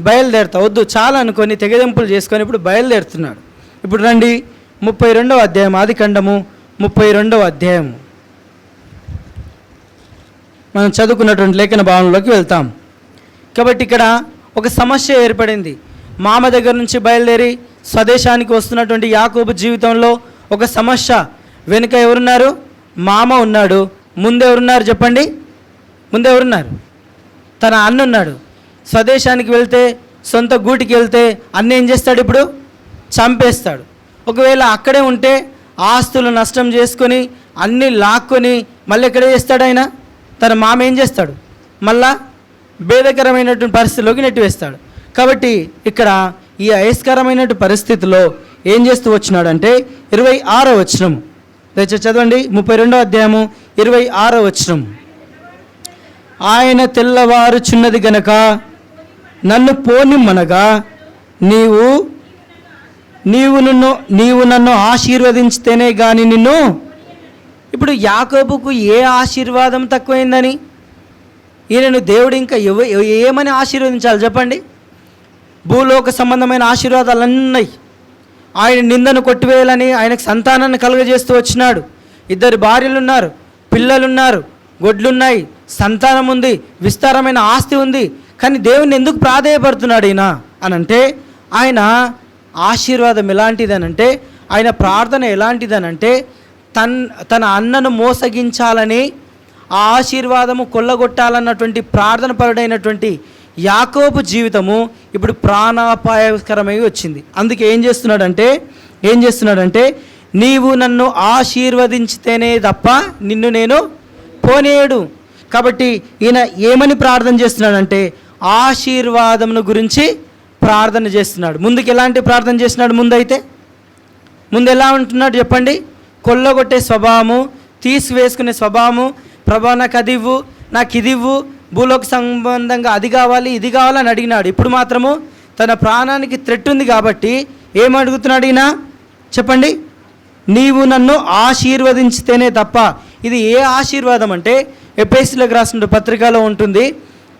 బయలుదేరుతా, వద్దు చాలా అనుకొని తెగదెంపులు చేసుకొని ఇప్పుడు బయలుదేరుతున్నాడు. ఇప్పుడు రండి 32వ అధ్యాయం, ఆదికాండము 32వ అధ్యాయం మనం చదువుకున్నటువంటి లేఖన భావనలోకి వెళ్తాం. కాబట్టి ఇక్కడ ఒక సమస్య ఏర్పడింది. మామ దగ్గర నుంచి బయలుదేరి స్వదేశానికి వస్తున్నటువంటి యాకోబు జీవితంలో ఒక సమస్య. వెనుక ఎవరున్నారు? మామ ఉన్నాడు. ముందెవరున్నారు చెప్పండి? ముందెవరున్నారు? తన అన్న ఉన్నాడు. స్వదేశానికి వెళ్తే, సొంత గూటికి వెళ్తే అన్న ఏం చేస్తాడు? ఇప్పుడు చంపేస్తాడు. ఒకవేళ అక్కడే ఉంటే ఆస్తులు నష్టం చేసుకొని అన్నీ లాక్కొని మళ్ళీ ఎక్కడే చేస్తాడు ఆయన? తన మామ ఏం చేస్తాడు? మళ్ళా భేదకరమైనటువంటి పరిస్థితిలోకి నెట్టివేస్తాడు. కాబట్టి ఇక్కడ ఈ అయస్కరమైనటువంటి పరిస్థితిలో ఏం చేస్తూ వచ్చినాడంటే 26వ వచనం దయచేసి చదవండి. 32వ అధ్యాయము 26వ వచనం. ఆయన తెల్లవారుచున్నది గనక నన్ను పోనిమ్మనగా నీవు నన్ను ఆశీర్వదించితేనే కానీ నిన్ను. ఇప్పుడు యాకోబుకు ఏ ఆశీర్వాదం తక్కువైందని? ఈయనను దేవుడు ఇంకా ఏమని ఆశీర్వదించాలి చెప్పండి? భూలోక సంబంధమైన ఆశీర్వాదాలు అన్నీ. ఆయన నిందను కొట్టివేయాలని ఆయనకు సంతానాన్ని కలుగజేస్తూ వచ్చినాడు. 2 భార్యలు ఉన్నారు, పిల్లలున్నారు, గొడ్లున్నాయి, సంతానం ఉంది, విస్తారమైన ఆస్తి ఉంది. కానీ దేవుని ఎందుకు ప్రాధేయపడుతున్నాడు ఈయన అనంటే, ఆయన ఆశీర్వాదం ఎలాంటిదనంటే, ఆయన ప్రార్థన ఎలాంటిదనంటే, తన అన్నను మోసగించాలని, ఆ ఆశీర్వాదము కొల్లగొట్టాలన్నటువంటి ప్రార్థన పరుడైనటువంటి యాకోబు జీవితము ఇప్పుడు ప్రాణాపాయకరమై వచ్చింది. అందుకే ఏం చేస్తున్నాడంటే నీవు నన్ను ఆశీర్వదించితేనే తప్ప నిన్ను నేను పోనేడు. కాబట్టి ఈయన ఏమని ప్రార్థన చేస్తున్నాడంటే ఆశీర్వాదమును గురించి ప్రార్థన చేస్తున్నాడు. ముందుకు ఎలాంటి ప్రార్థన చేస్తున్నాడు? ముందు ఎలా ఉంటున్నాడు చెప్పండి? కొల్లగొట్టే స్వభావము, తీసివేసుకునే స్వభావము. ప్రభా నాకు అది ఇవ్వు, నాకు ఇది ఇవ్వు, భూలోక సంబంధంగా అది కావాలి ఇది కావాలని అడిగినాడు. ఇప్పుడు మాత్రము తన ప్రాణానికి థ్రెట్ ఉంది కాబట్టి ఏమడుగుతున్నాడు ఈయన చెప్పండి? నీవు నన్ను ఆశీర్వదించితేనే తప్ప. ఇది ఏ ఆశీర్వాదం అంటే ఎఫెసీయులకు రాసిన పత్రికలో ఉంటుంది.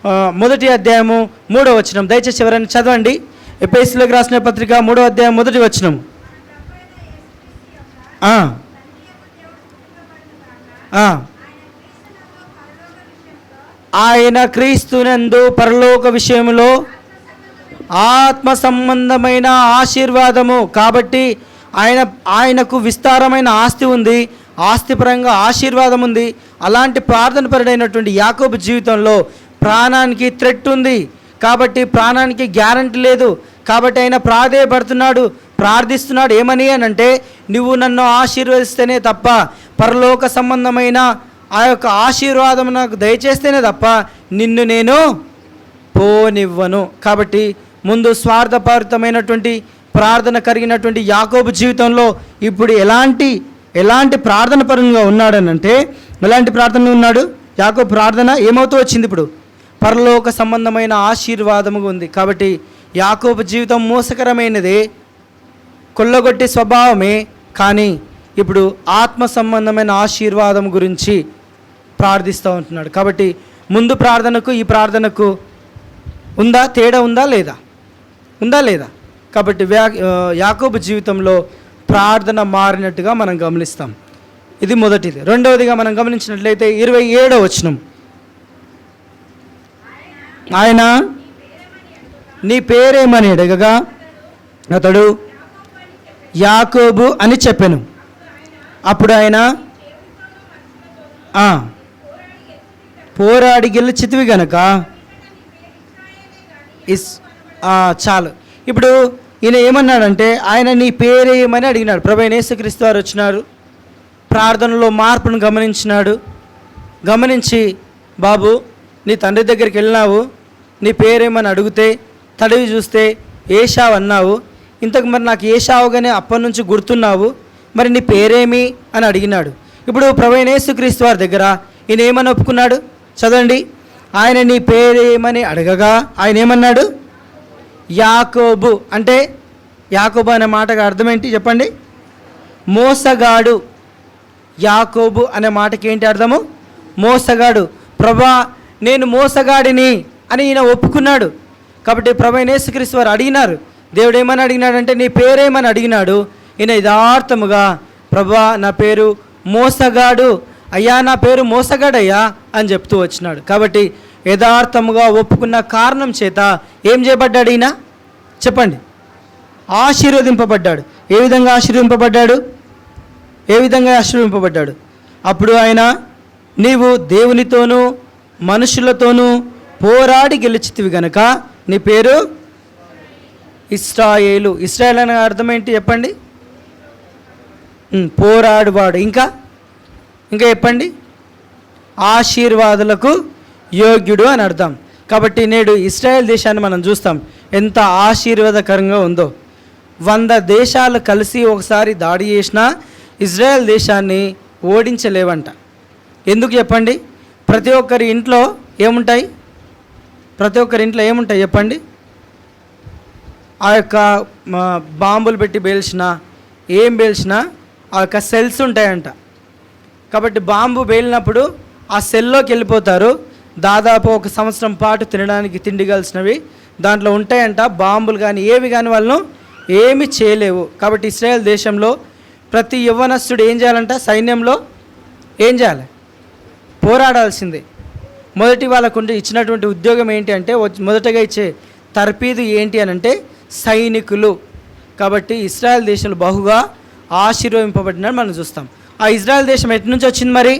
1వ అధ్యాయము 3వ వచనం దయచేసి ఎవరైనా చదవండి. ఎఫెసీయులకు రాసిన పత్రిక 3వ అధ్యాయం 1వ వచనం. ఆయన క్రీస్తునందు పరలోక విషయంలో ఆత్మ సంబంధమైన ఆశీర్వాదము. కాబట్టి ఆయనకు విస్తారమైన ఆస్తి ఉంది, ఆస్తిపరంగా ఆశీర్వాదం ఉంది. అలాంటి ప్రార్థన పరుడైనటువంటి యాకోబు జీవితంలో ప్రాణానికి థ్రెట్ ఉంది. కాబట్టి ప్రాణానికి గ్యారంటీ లేదు. కాబట్టి ఆయన ప్రాధేయపడుతున్నాడు, ప్రార్థిస్తున్నాడు. ఏమని అనంటే నువ్వు నన్ను ఆశీర్వదిస్తేనే తప్ప, పరలోక సంబంధమైన ఆ యొక్క ఆశీర్వాదం నాకు దయచేస్తేనే తప్ప నిన్ను నేను పోనివ్వను. కాబట్టి ముందు స్వార్థపూరితమైనటువంటి ప్రార్థన కలిగినటువంటి యాకోబు జీవితంలో ఇప్పుడు ఎలాంటి ప్రార్థన పరంగా ఉన్నాడనంటే, ఎలాంటి ప్రార్థన ఉన్నాడు యాకోబు? ప్రార్థన ఏమవుతూ వచ్చింది? ఇప్పుడు పరలోక సంబంధమైన ఆశీర్వాదముగా ఉంది. కాబట్టి యాకోబు జీవితం మోసకరమైనదే, కొల్లగొట్టే స్వభావమే. కానీ ఇప్పుడు ఆత్మ సంబంధమైన ఆశీర్వాదం గురించి ప్రార్థిస్తూ ఉంటున్నాడు. కాబట్టి ముందు ప్రార్థనకు ఈ ప్రార్థనకు తేడా ఉందా లేదా? కాబట్టి యాకోబు జీవితంలో ప్రార్థన మారినట్టుగా మనం గమనిస్తాం. ఇది మొదటిది. రెండవదిగా మనం గమనించినట్లయితే 27వ వచనం, ఆయన నీ పేరేమని అడగగా అతడు యాకోబు అని చెప్పెను. అప్పుడు ఆయన పోరాడి గెలిచితివి గనక చాలు. ఇప్పుడు ఈయన ఏమన్నాడంటే ఆయన నీ పేరేమని అడిగినాడు. ప్రభువైన యేసుక్రీస్తు వారు వచ్చినారు, ప్రార్థనలో మార్పును గమనించినాడు. గమనించి, బాబు నీ తండ్రి దగ్గరికి వెళ్ళినావు, నీ పేరేమని అడిగితే తడివి చూస్తే ఏషావు అన్నావు, ఇంతకు మరి నాకు ఏషావుగానే అప్పటి నుంచి గుర్తున్నావు, మరి నీ పేరేమి అని అడిగినాడు. ఇప్పుడు ప్రభువైన యేసుక్రీస్తు వారి దగ్గర ఈయన ఏమని ఒప్పుకున్నాడు చదవండి. ఆయన నీ పేరేమని అడగగా ఆయన ఏమన్నాడు? యాకోబు. అంటే యాకోబు అనే మాటకు అర్థం ఏంటి చెప్పండి? మోసగాడు. యాకోబు అనే మాటకి ఏంటి అర్థము? మోసగాడు. ప్రభా నేను మోసగాడిని అని ఈయన ఒప్పుకున్నాడు. కాబట్టి ప్రభువైన యేసుక్రీస్తు వారు అడిగినారు. దేవుడు ఏమని అడిగినాడంటే నీ పేరేమని అడిగినాడు. ఈయన యథార్థముగా ప్రభా నా పేరు మోసగాడు, అయ్యా నా పేరు మోసగాడయ్యా అని చెప్తూ వచ్చినాడు. కాబట్టి యథార్థముగా ఒప్పుకున్న కారణం చేత ఏం చేయబడ్డాడు ఈయన చెప్పండి? ఆశీర్వదింపబడ్డాడు. ఏ విధంగా ఆశీర్వదింపబడ్డాడు? అప్పుడు ఆయన నీవు దేవునితోనూ మనుషులతోనూ పోరాడి గెలిచితివి గనక నీ పేరు ఇశ్రాయేలు. ఇశ్రాయేల్ అనే అర్థం ఏంటి చెప్పండి? పోరాడువాడు. ఇంకా చెప్పండి? ఆశీర్వాదాలకు యోగ్యుడు అని అర్థం. కాబట్టి నేడు ఇశ్రాయేల్ దేశాన్ని మనం చూస్తాం ఎంత ఆశీర్వాదకరంగా ఉందో. 100 దేశాలు కలిసి ఒకసారి దాడి చేసినా ఇజ్రాయెల్ దేశాన్ని ఓడించలేవంట. ఎందుకు చెప్పండి? ప్రతి ఒక్కరి ఇంట్లో ఏముంటాయి చెప్పండి? ఆ యొక్క బాంబులు పెట్టి పేల్చినా ఏం పేల్చినా ఆ యొక్క సెల్స్ ఉంటాయంట. కాబట్టి బాంబు పేలినప్పుడు ఆ సెల్లోకి వెళ్ళిపోతారు. దాదాపు 1 సంవత్సరం పాటు తినడానికి తిండి కలిసినవి దాంట్లో ఉంటాయంట. బాంబులు కానీ ఏవి కానీ వాళ్ళను ఏమి చేయలేవు. కాబట్టి ఇశ్రాయేల్ దేశంలో ప్రతి యవ్వనస్తుడు ఏం చేయాలంట? సైన్యంలో ఏం చేయాలి? పోరాడాల్సిందే. మొదటి వాళ్ళకు ఇచ్చినటువంటి ఉద్యోగం ఏంటి అంటే, మొదటగా ఇచ్చే తర్పీదు ఏంటి అని అంటే సైనికులు. కాబట్టి ఇశ్రాయేల్ దేశంలో బహుగా ఆశీర్వదింపబడినట్టు మనం చూస్తాం. ఆ ఇజ్రాయెల్ దేశం ఎటు నుంచి వచ్చింది మరి?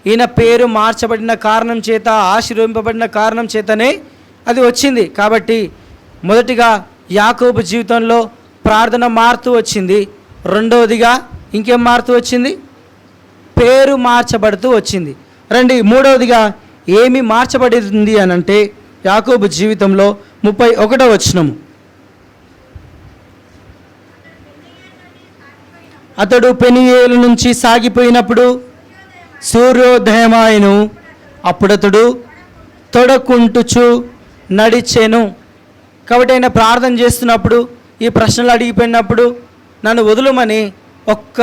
ఈయన పేరు మార్చబడిన కారణం చేత, ఆశీర్వదింపబడిన కారణం చేతనే అది వచ్చింది. కాబట్టి మొదటిగా యాకోబు జీవితంలో ప్రార్థన మారుతూ వచ్చింది. రెండవదిగా ఇంకేం మారుతూ వచ్చింది? పేరు మార్చబడుతూ వచ్చింది. రండి, మూడవదిగా ఏమి మార్చబడింది అని అంటే యాకోబు జీవితంలో 31వ వచనము, అతడు పెనియేలు నుంచి సాగిపోయినప్పుడు సూర్యోదయమాయను, అప్పుడతడు తొడకుంటుచు నడిచెను. కాబట్టి ఆయన ప్రార్థన చేస్తున్నప్పుడు ఈ ప్రశ్నలు అడిగిపోయినప్పుడు నన్ను వదులుమని ఒక్క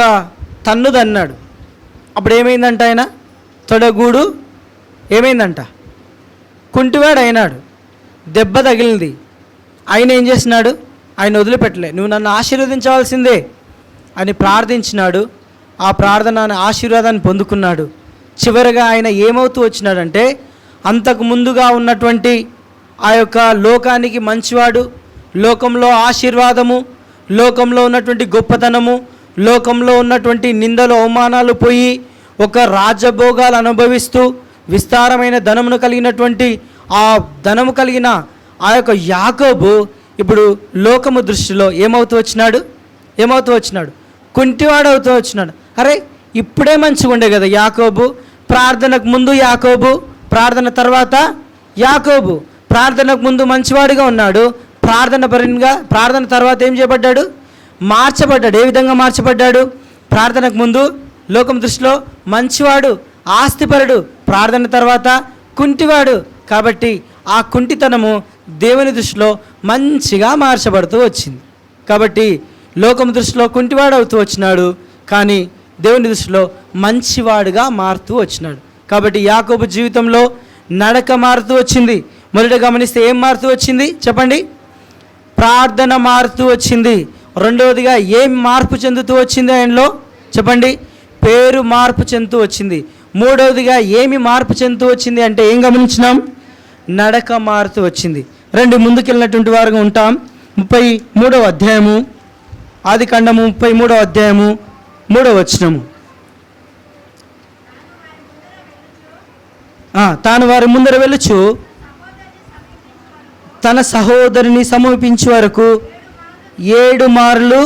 తన్నుదన్నాడు. అప్పుడు ఏమైందంట? ఆయన తొడగూడు ఏమైందంట? కుంటివాడు అయినాడు. దెబ్బ తగిలింది. ఆయన ఏం చేసినాడు? ఆయన వదిలిపెట్టలే. నువ్వు నన్ను ఆశీర్వదించవలసిందే అని ప్రార్థించినాడు. ఆ ప్రార్థన ఆశీర్వాదాన్ని పొందుకున్నాడు. చివరిగా ఆయన ఏమవుతూ వచ్చినాడంటే, అంతకు ముందుగా ఉన్నటువంటి ఆ యొక్క లోకానికి మంచివాడు, లోకంలో ఆశీర్వాదము, లోకంలో ఉన్నటువంటి గొప్పతనము, లోకంలో ఉన్నటువంటి నిందలు అవమానాలు పోయి ఒక రాజభోగాలు అనుభవిస్తూ విస్తారమైన ధనమును కలిగినటువంటి ఆ ధనము కలిగిన ఆ యొక్క యాకోబు ఇప్పుడు లోకము దృష్టిలో ఏమవుతూ వచ్చినాడు? కుంటివాడు అవుతూ వచ్చినాడు. అరే, ఇప్పుడే మంచిగా ఉండే కదా యాకోబు. ప్రార్థనకు ముందు యాకోబు, ప్రార్థన తర్వాత యాకోబు. ప్రార్థనకు ముందు మంచివాడిగా ఉన్నాడు. ప్రార్థన తర్వాత ఏం చేయబడ్డాడు? మార్చబడ్డాడు. ఏ విధంగా మార్చబడ్డాడు? ప్రార్థనకు ముందు లోకం దృష్టిలో మంచివాడు, ఆస్తిపరుడు. ప్రార్థన తర్వాత కుంటివాడు. కాబట్టి ఆ కుంటితనము దేవుని దృష్టిలో మంచిగా మార్చబడుతూ వచ్చింది. కాబట్టి లోకం దృష్టిలో కుంటివాడు అవుతూ వచ్చినాడు, కానీ దేవుని దృష్టిలో మంచివాడుగా మారుతూ వచ్చినాడు. కాబట్టి యాకోబు జీవితంలో నడక మారుతూ వచ్చింది. మొదట గమనిస్తే ఏం మారుతూ వచ్చింది చెప్పండి? ప్రార్థన మారుతూ వచ్చింది. రెండవదిగా ఏం మార్పు చెందుతూ వచ్చింది ఆయనలో చెప్పండి? పేరు మార్పు చెందుతూ వచ్చింది. మూడవదిగా ఏమి మార్పు చెందుతూ వచ్చింది అంటే ఏం గమనించినాం? నడక మారుతూ వచ్చింది. రండి ముందుకెళ్ళినటువంటి వారుగా ఉంటాం. 33వ అధ్యాయము, ఆదికాండము 33వ అధ్యాయము 3వ వచనము. తాను వారి ముందర వెళ్ళుచు తన సహోదరిని సమీపించే వరకు 7 మార్లు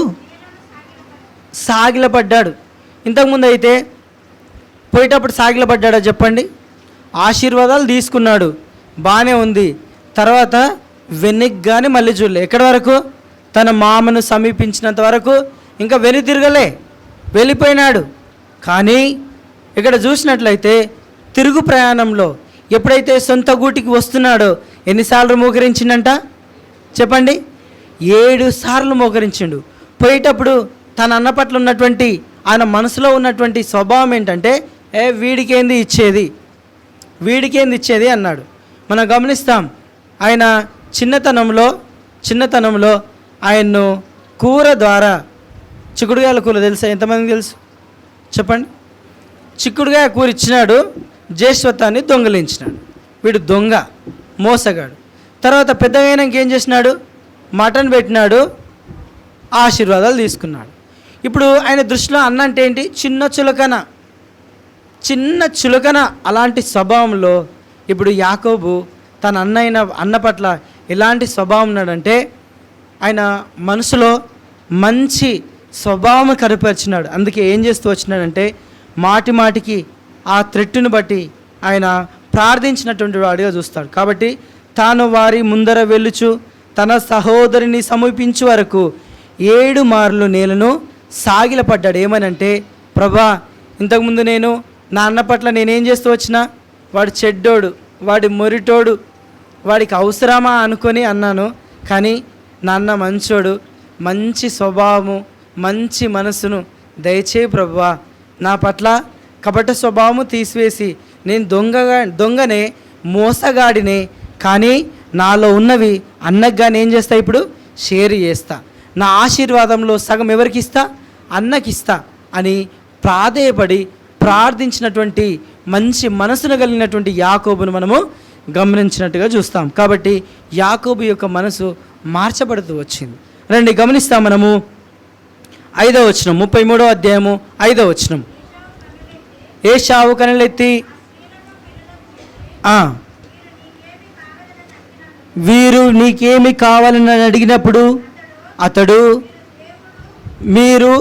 సాగిలపడ్డాడు. ఇంతకుముందు అయితే పోయేటప్పుడు సాగిలపడ్డాడా చెప్పండి? ఆశీర్వాదాలు తీసుకున్నాడు, బాగానే ఉంది. తర్వాత వెనక్గానే మళ్ళీ చూడలే. ఎక్కడి వరకు? తన మామను సమీపించినంత వరకు ఇంకా వెనుతిరగలే, వెళ్ళిపోయినాడు. కానీ ఇక్కడ చూసినట్లయితే తిరుగు ప్రయాణంలో ఎప్పుడైతే సొంత గూటికి వస్తున్నాడో ఎన్నిసార్లు మోకరించిండంట చెప్పండి? 7 సార్లు మోకరించిండు. పోయేటప్పుడు తన అన్న పట్ల ఉన్నటువంటి ఆయన మనసులో ఉన్నటువంటి స్వభావం ఏంటంటే వీడికేంది ఇచ్చేది అన్నాడు. మనం గమనిస్తాం, ఆయన చిన్నతనంలో ఆయన్ను కూర ద్వారా, చిక్కుడుగాయల కూర తెలుసా? ఎంతమందికి తెలుసు చెప్పండి? చిక్కుడుగాయ కూర ఇచ్చినాడు, జ్యేష్ఠత్వాన్ని దొంగలించినాడు. వీడు దొంగ, మోసగాడు. తర్వాత పెద్దగా ఏం చేసినాడు? మటన్ పెట్టినాడు, ఆశీర్వాదాలు తీసుకున్నాడు. ఇప్పుడు ఆయన దృష్టిలో అన్న అంటే ఏంటి? చిన్న చులకన. అలాంటి స్వభావంలో ఇప్పుడు యాకోబు తన అన్న పట్ల ఎలాంటి స్వభావం ఉన్నాడంటే ఆయన మనసులో మంచి స్వభావం కనపరిచినాడు. అందుకే ఏం చేస్తూ వచ్చినాడంటే మాటికి ఆ త్రెట్టును బట్టి ఆయన ప్రార్థించినటువంటి వాడిగా చూస్తాడు. కాబట్టి తాను వారి ముందర వెళ్ళుచు తన సహోదరిని సమీపించే వరకు 7 మార్లు నేలను సాగిలపడ్డాడు. ఏమనంటే, ప్రభా, ఇంతకుముందు నేను నా అన్న పట్ల నేనేం చేస్తూ వచ్చినా, వాడు చెడ్డోడు, వాడి మొరిటోడు, వాడికి అవసరమా అనుకొని అన్నాను. కానీ నా అన్న మంచోడు, మంచి స్వభావము, మంచి మనసును దయచేయి ప్రభువా, నా పట్ల కపట స్వభావము తీసివేసి నేను దొంగనే, మోసగాడినే, కానీ నాలో ఉన్నవి అన్నకు ఏం చేస్తా? ఇప్పుడు షేర్ చేస్తా. నా ఆశీర్వాదంలో సగం ఎవరికి ఇస్తా? అన్నకిస్తా అని ప్రార్థించినటువంటి మంచి మనసును కలిగినటువంటి యాకోబును మనము గమనించినట్టుగా చూస్తాం. కాబట్టి యాకోబు యొక్క మనసు మార్చబడుతూ వచ్చింది. రండి గమనిస్తాం మనము 5వ వచనం, 33వ అధ్యాయము 5వ వచనం. ఏశావు కనులెత్తి వీరు నీకేమి కావాలని అడిగినప్పుడు అతడు, మీరు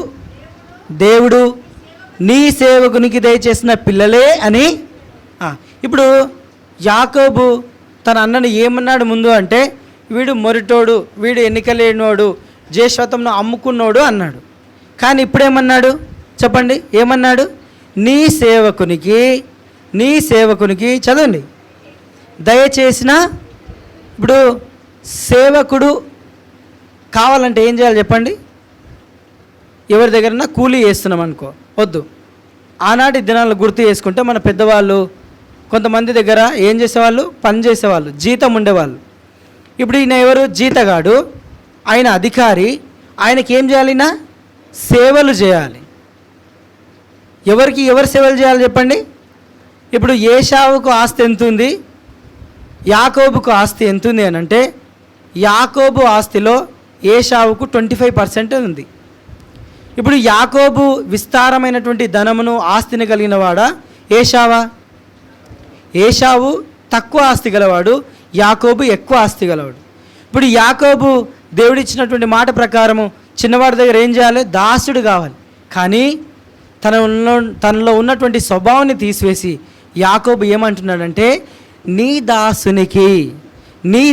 దేవుడు నీ సేవకునికి దయచేసిన పిల్లలే అని. ఇప్పుడు యాకోబు తన అన్నను ఏమన్నాడు ముందు అంటే, వీడు మొరిటోడు, వీడు ఎన్నికలేనోడు, జ్యేష్ఠత్వంను అమ్ముకున్నోడు అన్నాడు. కానీ ఇప్పుడేమన్నాడు చెప్పండి? ఏమన్నాడు? నీ సేవకునికి చదవండి దయచేసిన. ఇప్పుడు సేవకుడు కావాలంటే ఏం చేయాలి చెప్పండి? ఎవరి దగ్గరన్నా కూలీ చేస్తున్నాం అనుకో, వద్దు. ఆనాటి దినాలను గుర్తు చేసుకుంటే మన పెద్దవాళ్ళు కొంతమంది దగ్గర ఏం చేసేవాళ్ళు? పని చేసేవాళ్ళు, జీతం ఉండేవాళ్ళు. ఇప్పుడు ఈయన ఎవరు? జీతగాడు, ఆయన అధికారి. ఆయనకి ఏం చేయాలి? సేవలు చేయాలి. ఎవరు సేవలు చేయాలి చెప్పండి? ఇప్పుడు ఏశావుకు ఆస్తి ఎంత ఉంది, యాకోబుకు ఆస్తి ఎంత ఉంది అని అంటే, యాకోబు ఆస్తిలో ఏశావుకు 25% ఉంది. ఇప్పుడు యాకోబు విస్తారమైనటువంటి ధనమును, ఆస్తిని కలిగిన వాడా ఏశావా? ఏశావు తక్కువ ఆస్తి గలవాడు, యాకోబు ఎక్కువ ఆస్తి గలవాడు. ఇప్పుడు యాకోబు దేవుడిచ్చినటువంటి మాట ప్రకారము చిన్నవాడి దగ్గర ఏం చేయాలి? దాసుడు కావాలి. కానీ తనలో ఉన్నటువంటి స్వభావాన్ని తీసివేసి యాకోబు ఏమంటున్నాడంటే, నీ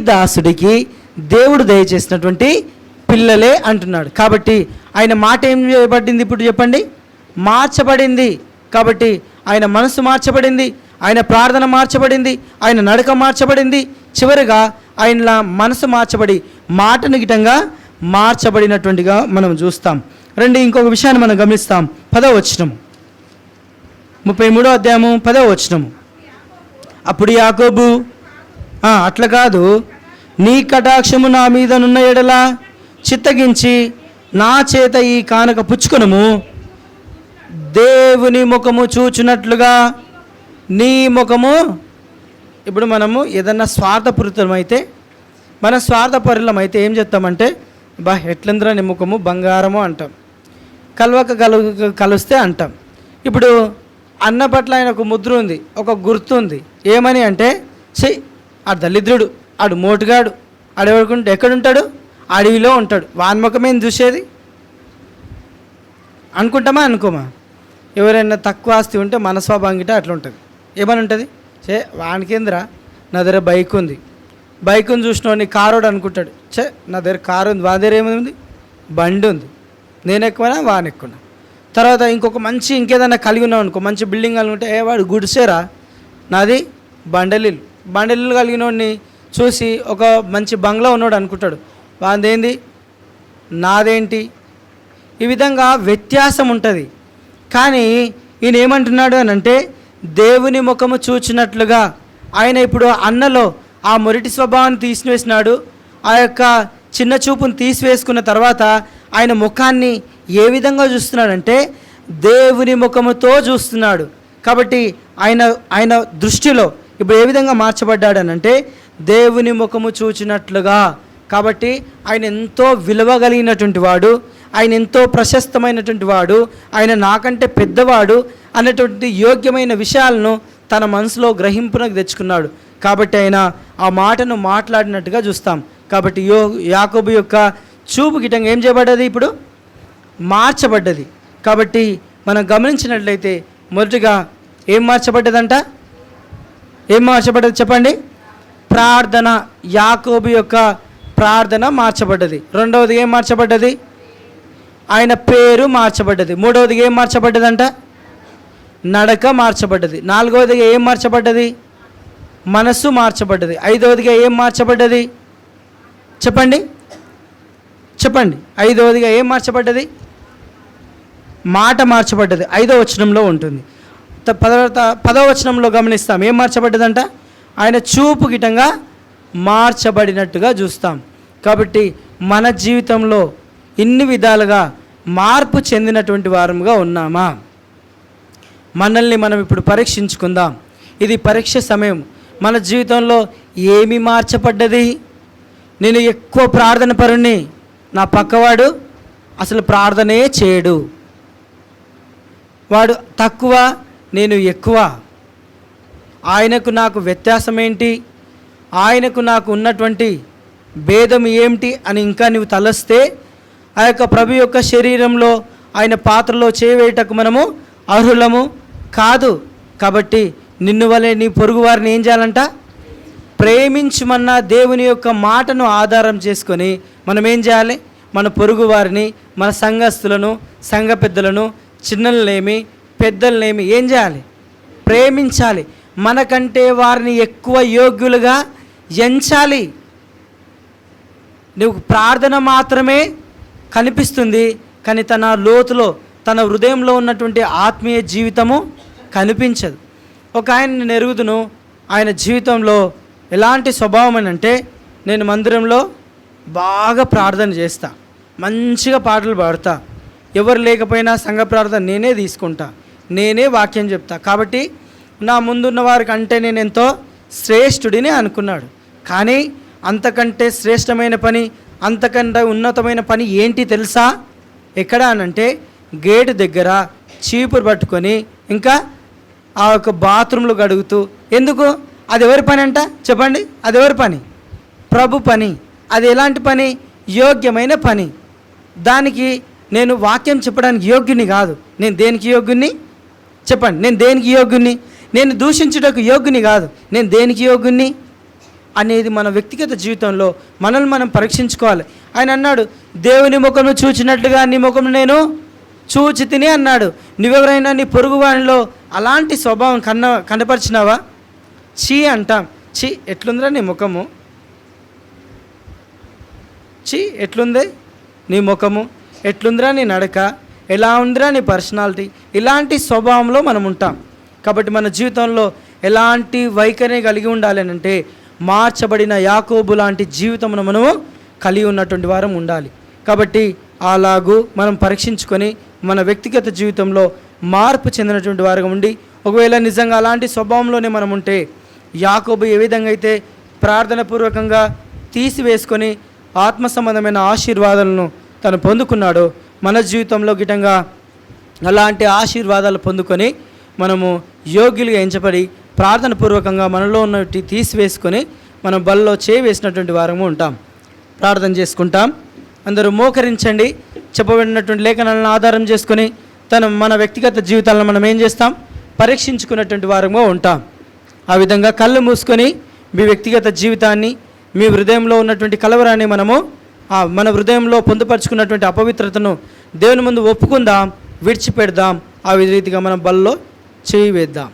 దాసుడికి దేవుడు దయచేసినటువంటి పిల్లలే అంటున్నాడు. కాబట్టి ఆయన మాట ఏం చేయబడింది ఇప్పుడు చెప్పండి? మార్చబడింది. కాబట్టి ఆయన మనసు మార్చబడింది, ఆయన ప్రార్థన మార్చబడింది, ఆయన నడక మార్చబడింది, చివరిగా ఆయన మనసు మార్చబడి మాటను గిటంగా మార్చబడినటువంటిగా మనం చూస్తాం. రండి ఇంకొక విషయాన్ని మనం గమనిస్తాం. 10వ వచనం, 33వ అధ్యాయము 10వ వచనము. అప్పుడు యాకోబు, అట్లా కాదు, నీ కటాక్షము నా మీద నున్న ఎడల చిత్తగించి నా చేత ఈ కానుక పుచ్చుకొనుము, దేవుని ముఖము చూచున్నట్లుగా నీ ముఖము. ఇప్పుడు మనము ఏదన్నా స్వార్థపూరితమైతే, మన స్వార్థపరులమైతే ఏం చెప్తామంటే, బా ఎట్లంద్రా నీ ముఖము బంగారము అంటాం, కలుస్తే అంటాం. ఇప్పుడు అన్న పట్ల ఆయన ఒక ముద్ర ఉంది, ఒక గుర్తు ఉంది. ఏమని అంటే, ఆ దళిద్రుడు, ఆడు మోటుగాడు, ఆడెవడుకుంటే ఎక్కడుంటాడు, అడవిలో ఉంటాడు, వాని ముఖమేం చూసేది అనుకుంటామా అనుకోమా? ఎవరైనా తక్కువ ఆస్తి ఉంటే మన స్వభావంగిట అట్లా ఉంటుంది. ఏమని ఉంటుంది, వానికేంద్రా నా దగ్గర బైక్ ఉంది, బైక్ని చూసినోడిని కారోడు అనుకుంటాడు, నా దగ్గర కారు ఉంది, వాని దగ్గర ఏముంది, బండి ఉంది, నేను ఎక్కువనా వాని ఎక్కువనా. తర్వాత ఇంకొక మంచి ఇంకేదైనా కలిగి ఉన్నావు అనుకో, మంచి బిల్డింగ్ కలిగి ఉంటే, వాడు గుడిసేరా, నాది బండలిల్లు కలిగిన వాడిని చూసి ఒక మంచి బంగ్లా ఉన్నాడు అనుకుంటాడు, వాందేంది నాదేంటి. ఈ విధంగా వ్యత్యాసం ఉంటుంది. కానీ ఈయన ఏమంటున్నాడు అని అంటే, దేవుని ముఖము చూచినట్లుగా. ఆయన ఇప్పుడు అన్నలో ఆ మొరటి స్వభావాన్ని తీసివేసినాడు, ఆ యొక్క చిన్న చూపును తీసివేసుకున్న తర్వాత ఆయన ముఖాన్ని ఏ విధంగా చూస్తున్నాడంటే దేవుని ముఖముతో చూస్తున్నాడు. కాబట్టి ఆయన దృష్టిలో ఇప్పుడు ఏ విధంగా మార్చబడ్డాడనంటే దేవుని ముఖము చూచినట్లుగా. కాబట్టి ఆయన ఎంతో విలువ కలిగినటువంటి వాడు, ఆయన ఎంతో ప్రశస్తమైనటువంటి వాడు, ఆయన నాకంటే పెద్దవాడు అన్నటువంటి యోగ్యమైన విషయాలను తన మనసులో గ్రహింపునకు తెచ్చుకున్నాడు. కాబట్టి ఆయన ఆ మాటను మాట్లాడినట్టుగా చూస్తాం. కాబట్టి యాకోబు యొక్క చూపు గిటంగా ఏం చేయబడ్డది, ఇప్పుడు మార్చబడ్డది. కాబట్టి మనం గమనించినట్లయితే మొదటిగా ఏం మార్చబడ్డదంట, ఏం మార్చబడ్డది చెప్పండి? ప్రార్థన. యాకోబు యొక్క ప్రార్థన మార్చబడ్డది. రెండవది ఏం మార్చబడ్డది? ఆయన పేరు మార్చబడ్డది. మూడవది ఏం మార్చబడ్డదంట? నడక మార్చబడ్డది. నాలుగవదిగా ఏం మార్చబడ్డది? మనస్సు మార్చబడ్డది. ఐదవదిగా ఏం మార్చబడ్డది చెప్పండి? ఐదవదిగా ఏం మార్చబడ్డది? మాట మార్చబడ్డది. 5వ వచనంలో ఉంటుంది. 10వ వచనంలో గమనిస్తాం ఏం మార్చబడ్డదంట? ఆయన చూపు గిటంగా మార్చబడినట్టుగా చూస్తాం. కాబట్టి మన జీవితంలో ఇన్ని విధాలుగా మార్పు చెందినటువంటి వారముగా ఉన్నామా? మనల్ని మనం ఇప్పుడు పరీక్షించుకుందాం. ఇది పరీక్ష సమయం. మన జీవితంలో ఏమి మార్చబడ్డది? నేను ఎక్కువ ప్రార్థన పరుణ్ణి, నా పక్కవాడు అసలు ప్రార్థనే చేయడు. వాడు తక్కువ, నేను ఎక్కువ. ఆయనకు నాకు వ్యత్యాసం ఏంటి? ఆయనకు నాకు ఉన్నటువంటి భేదం ఏమిటి అని ఇంకా నువ్వు తలస్తే ఆ యొక్క ప్రభు యొక్క శరీరంలో ఆయన పాత్రలో చేయవేయటకు మనము అర్హులము కాదు. కాబట్టి నిన్ను వలె నీ పొరుగు వారిని ఏం చేయాలంట? ప్రేమించమన్న దేవుని యొక్క మాటను ఆధారం చేసుకొని మనం ఏం చేయాలి? మన పొరుగు వారిని, మన సంఘస్థులను, సంఘ పెద్దలను, చిన్నలనేమి పెద్దలనేమి ఏం చేయాలి? ప్రేమించాలి. మనకంటే వారిని ఎక్కువ యోగ్యులుగా ఎంచాలి. నువ్వు ప్రార్థన మాత్రమే కనిపిస్తుంది, కానీ తన లోతులో, తన హృదయంలో ఉన్నటువంటి ఆత్మీయ జీవితము కనిపించదు. ఒక ఆయన నేను ఎరుగుదును, ఆయన జీవితంలో ఎలాంటి స్వభావం అని అంటే, నేను మందిరంలో బాగా ప్రార్థన చేస్తా, మంచిగా పాటలు పాడుతా, ఎవరు లేకపోయినా సంఘ ప్రార్థన నేనే తీసుకుంటా, నేనే వాక్యం చెప్తా. కాబట్టి నా ముందున్న వారికి అంటే నేను ఎంతో శ్రేష్ఠుడిని అనుకున్నాడు. కానీ అంతకంటే శ్రేష్టమైన పని, అంతకంటే ఉన్నతమైన పని ఏంటి తెలుసా? ఎక్కడ అనంటే గేటు దగ్గర చీపురు పట్టుకొని ఇంకా ఆ యొక్క బాత్రూంలో గడుగుతూ. ఎందుకు? అది ఎవరి పని అంట చెప్పండి? అది ఎవరి పని? ప్రభు పని. అది ఎలాంటి పని? యోగ్యమైన పని. దానికి నేను వాక్యం చెప్పడానికి యోగ్యుని కాదు. నేను దేనికి యోగ్యుని చెప్పండి? నేను దేనికి యోగ్యుని? నేను దూషించుటకు యోగ్యుని కాదు. నేను దేనికి యోగ్యుని అనేది మన వ్యక్తిగత జీవితంలో మనల్ని మనం పరీక్షించుకోవాలి. ఆయన అన్నాడు, దేవుని ముఖము చూచినట్లుగా నీ ముఖము నేను చూచి తిని అన్నాడు. నువ్వెవరైనా నీ పొరుగు వారిలో అలాంటి స్వభావం కనపరిచినావా? చీ అంటాం. చీ ఎట్లుందిరా నీ ముఖము, చీ ఎట్లుంది నీ ముఖము, ఎట్లుందిరా నీ నడక, ఎలా ఉందిరా నీ పర్సనాలిటీ. ఇలాంటి స్వభావంలో మనం ఉంటాం. కాబట్టి మన జీవితంలో ఎలాంటి వైఖరి కలిగి ఉండాలి అంటే మార్చబడిన యాకోబు లాంటి జీవితమును మనము కలిగి ఉన్నటువంటి వారం ఉండాలి. కాబట్టి అలాగూ మనం పరీక్షించుకొని మన వ్యక్తిగత జీవితంలో మార్పు చెందినటువంటి వారుగా ఉండి, ఒకవేళ నిజంగా అలాంటి స్వభావంలోనే మనం ఉంటే, యాకోబు ఏ విధంగా అయితే ప్రార్థనపూర్వకంగా తీసివేసుకొని ఆత్మ సంబంధమైన ఆశీర్వాదాలను తను పొందుకున్నాడో, మన జీవితంలో గిటంగా అలాంటి ఆశీర్వాదాలు పొందుకొని మనము యోగ్యులుగా ఎంచబడి ప్రార్థనపూర్వకంగా మనలో ఉన్నవి తీసివేసుకొని మనం బల్లో వేసినటువంటి వారము ఉంటాం. ప్రార్థన చేసుకుంటాం. అందరూ మోకరించండి. చెప్పబడినటువంటి లేఖనాలను ఆధారం చేసుకొని మన వ్యక్తిగత జీవితాలను మనం ఏం చేస్తాం? పరీక్షించుకున్నటువంటి వారము ఉంటాం. ఆ విధంగా కళ్ళు మూసుకొని మీ వ్యక్తిగత జీవితాన్ని, మీ హృదయంలో ఉన్నటువంటి కలవరాన్ని మన హృదయంలో పొందుపరుచుకున్నటువంటి అపవిత్రతను దేవుని ముందు ఒప్పుకుందాం, విడిచిపెడదాం. ఆ రీతిగా మనం బల్లో చేయి వేద్దాం.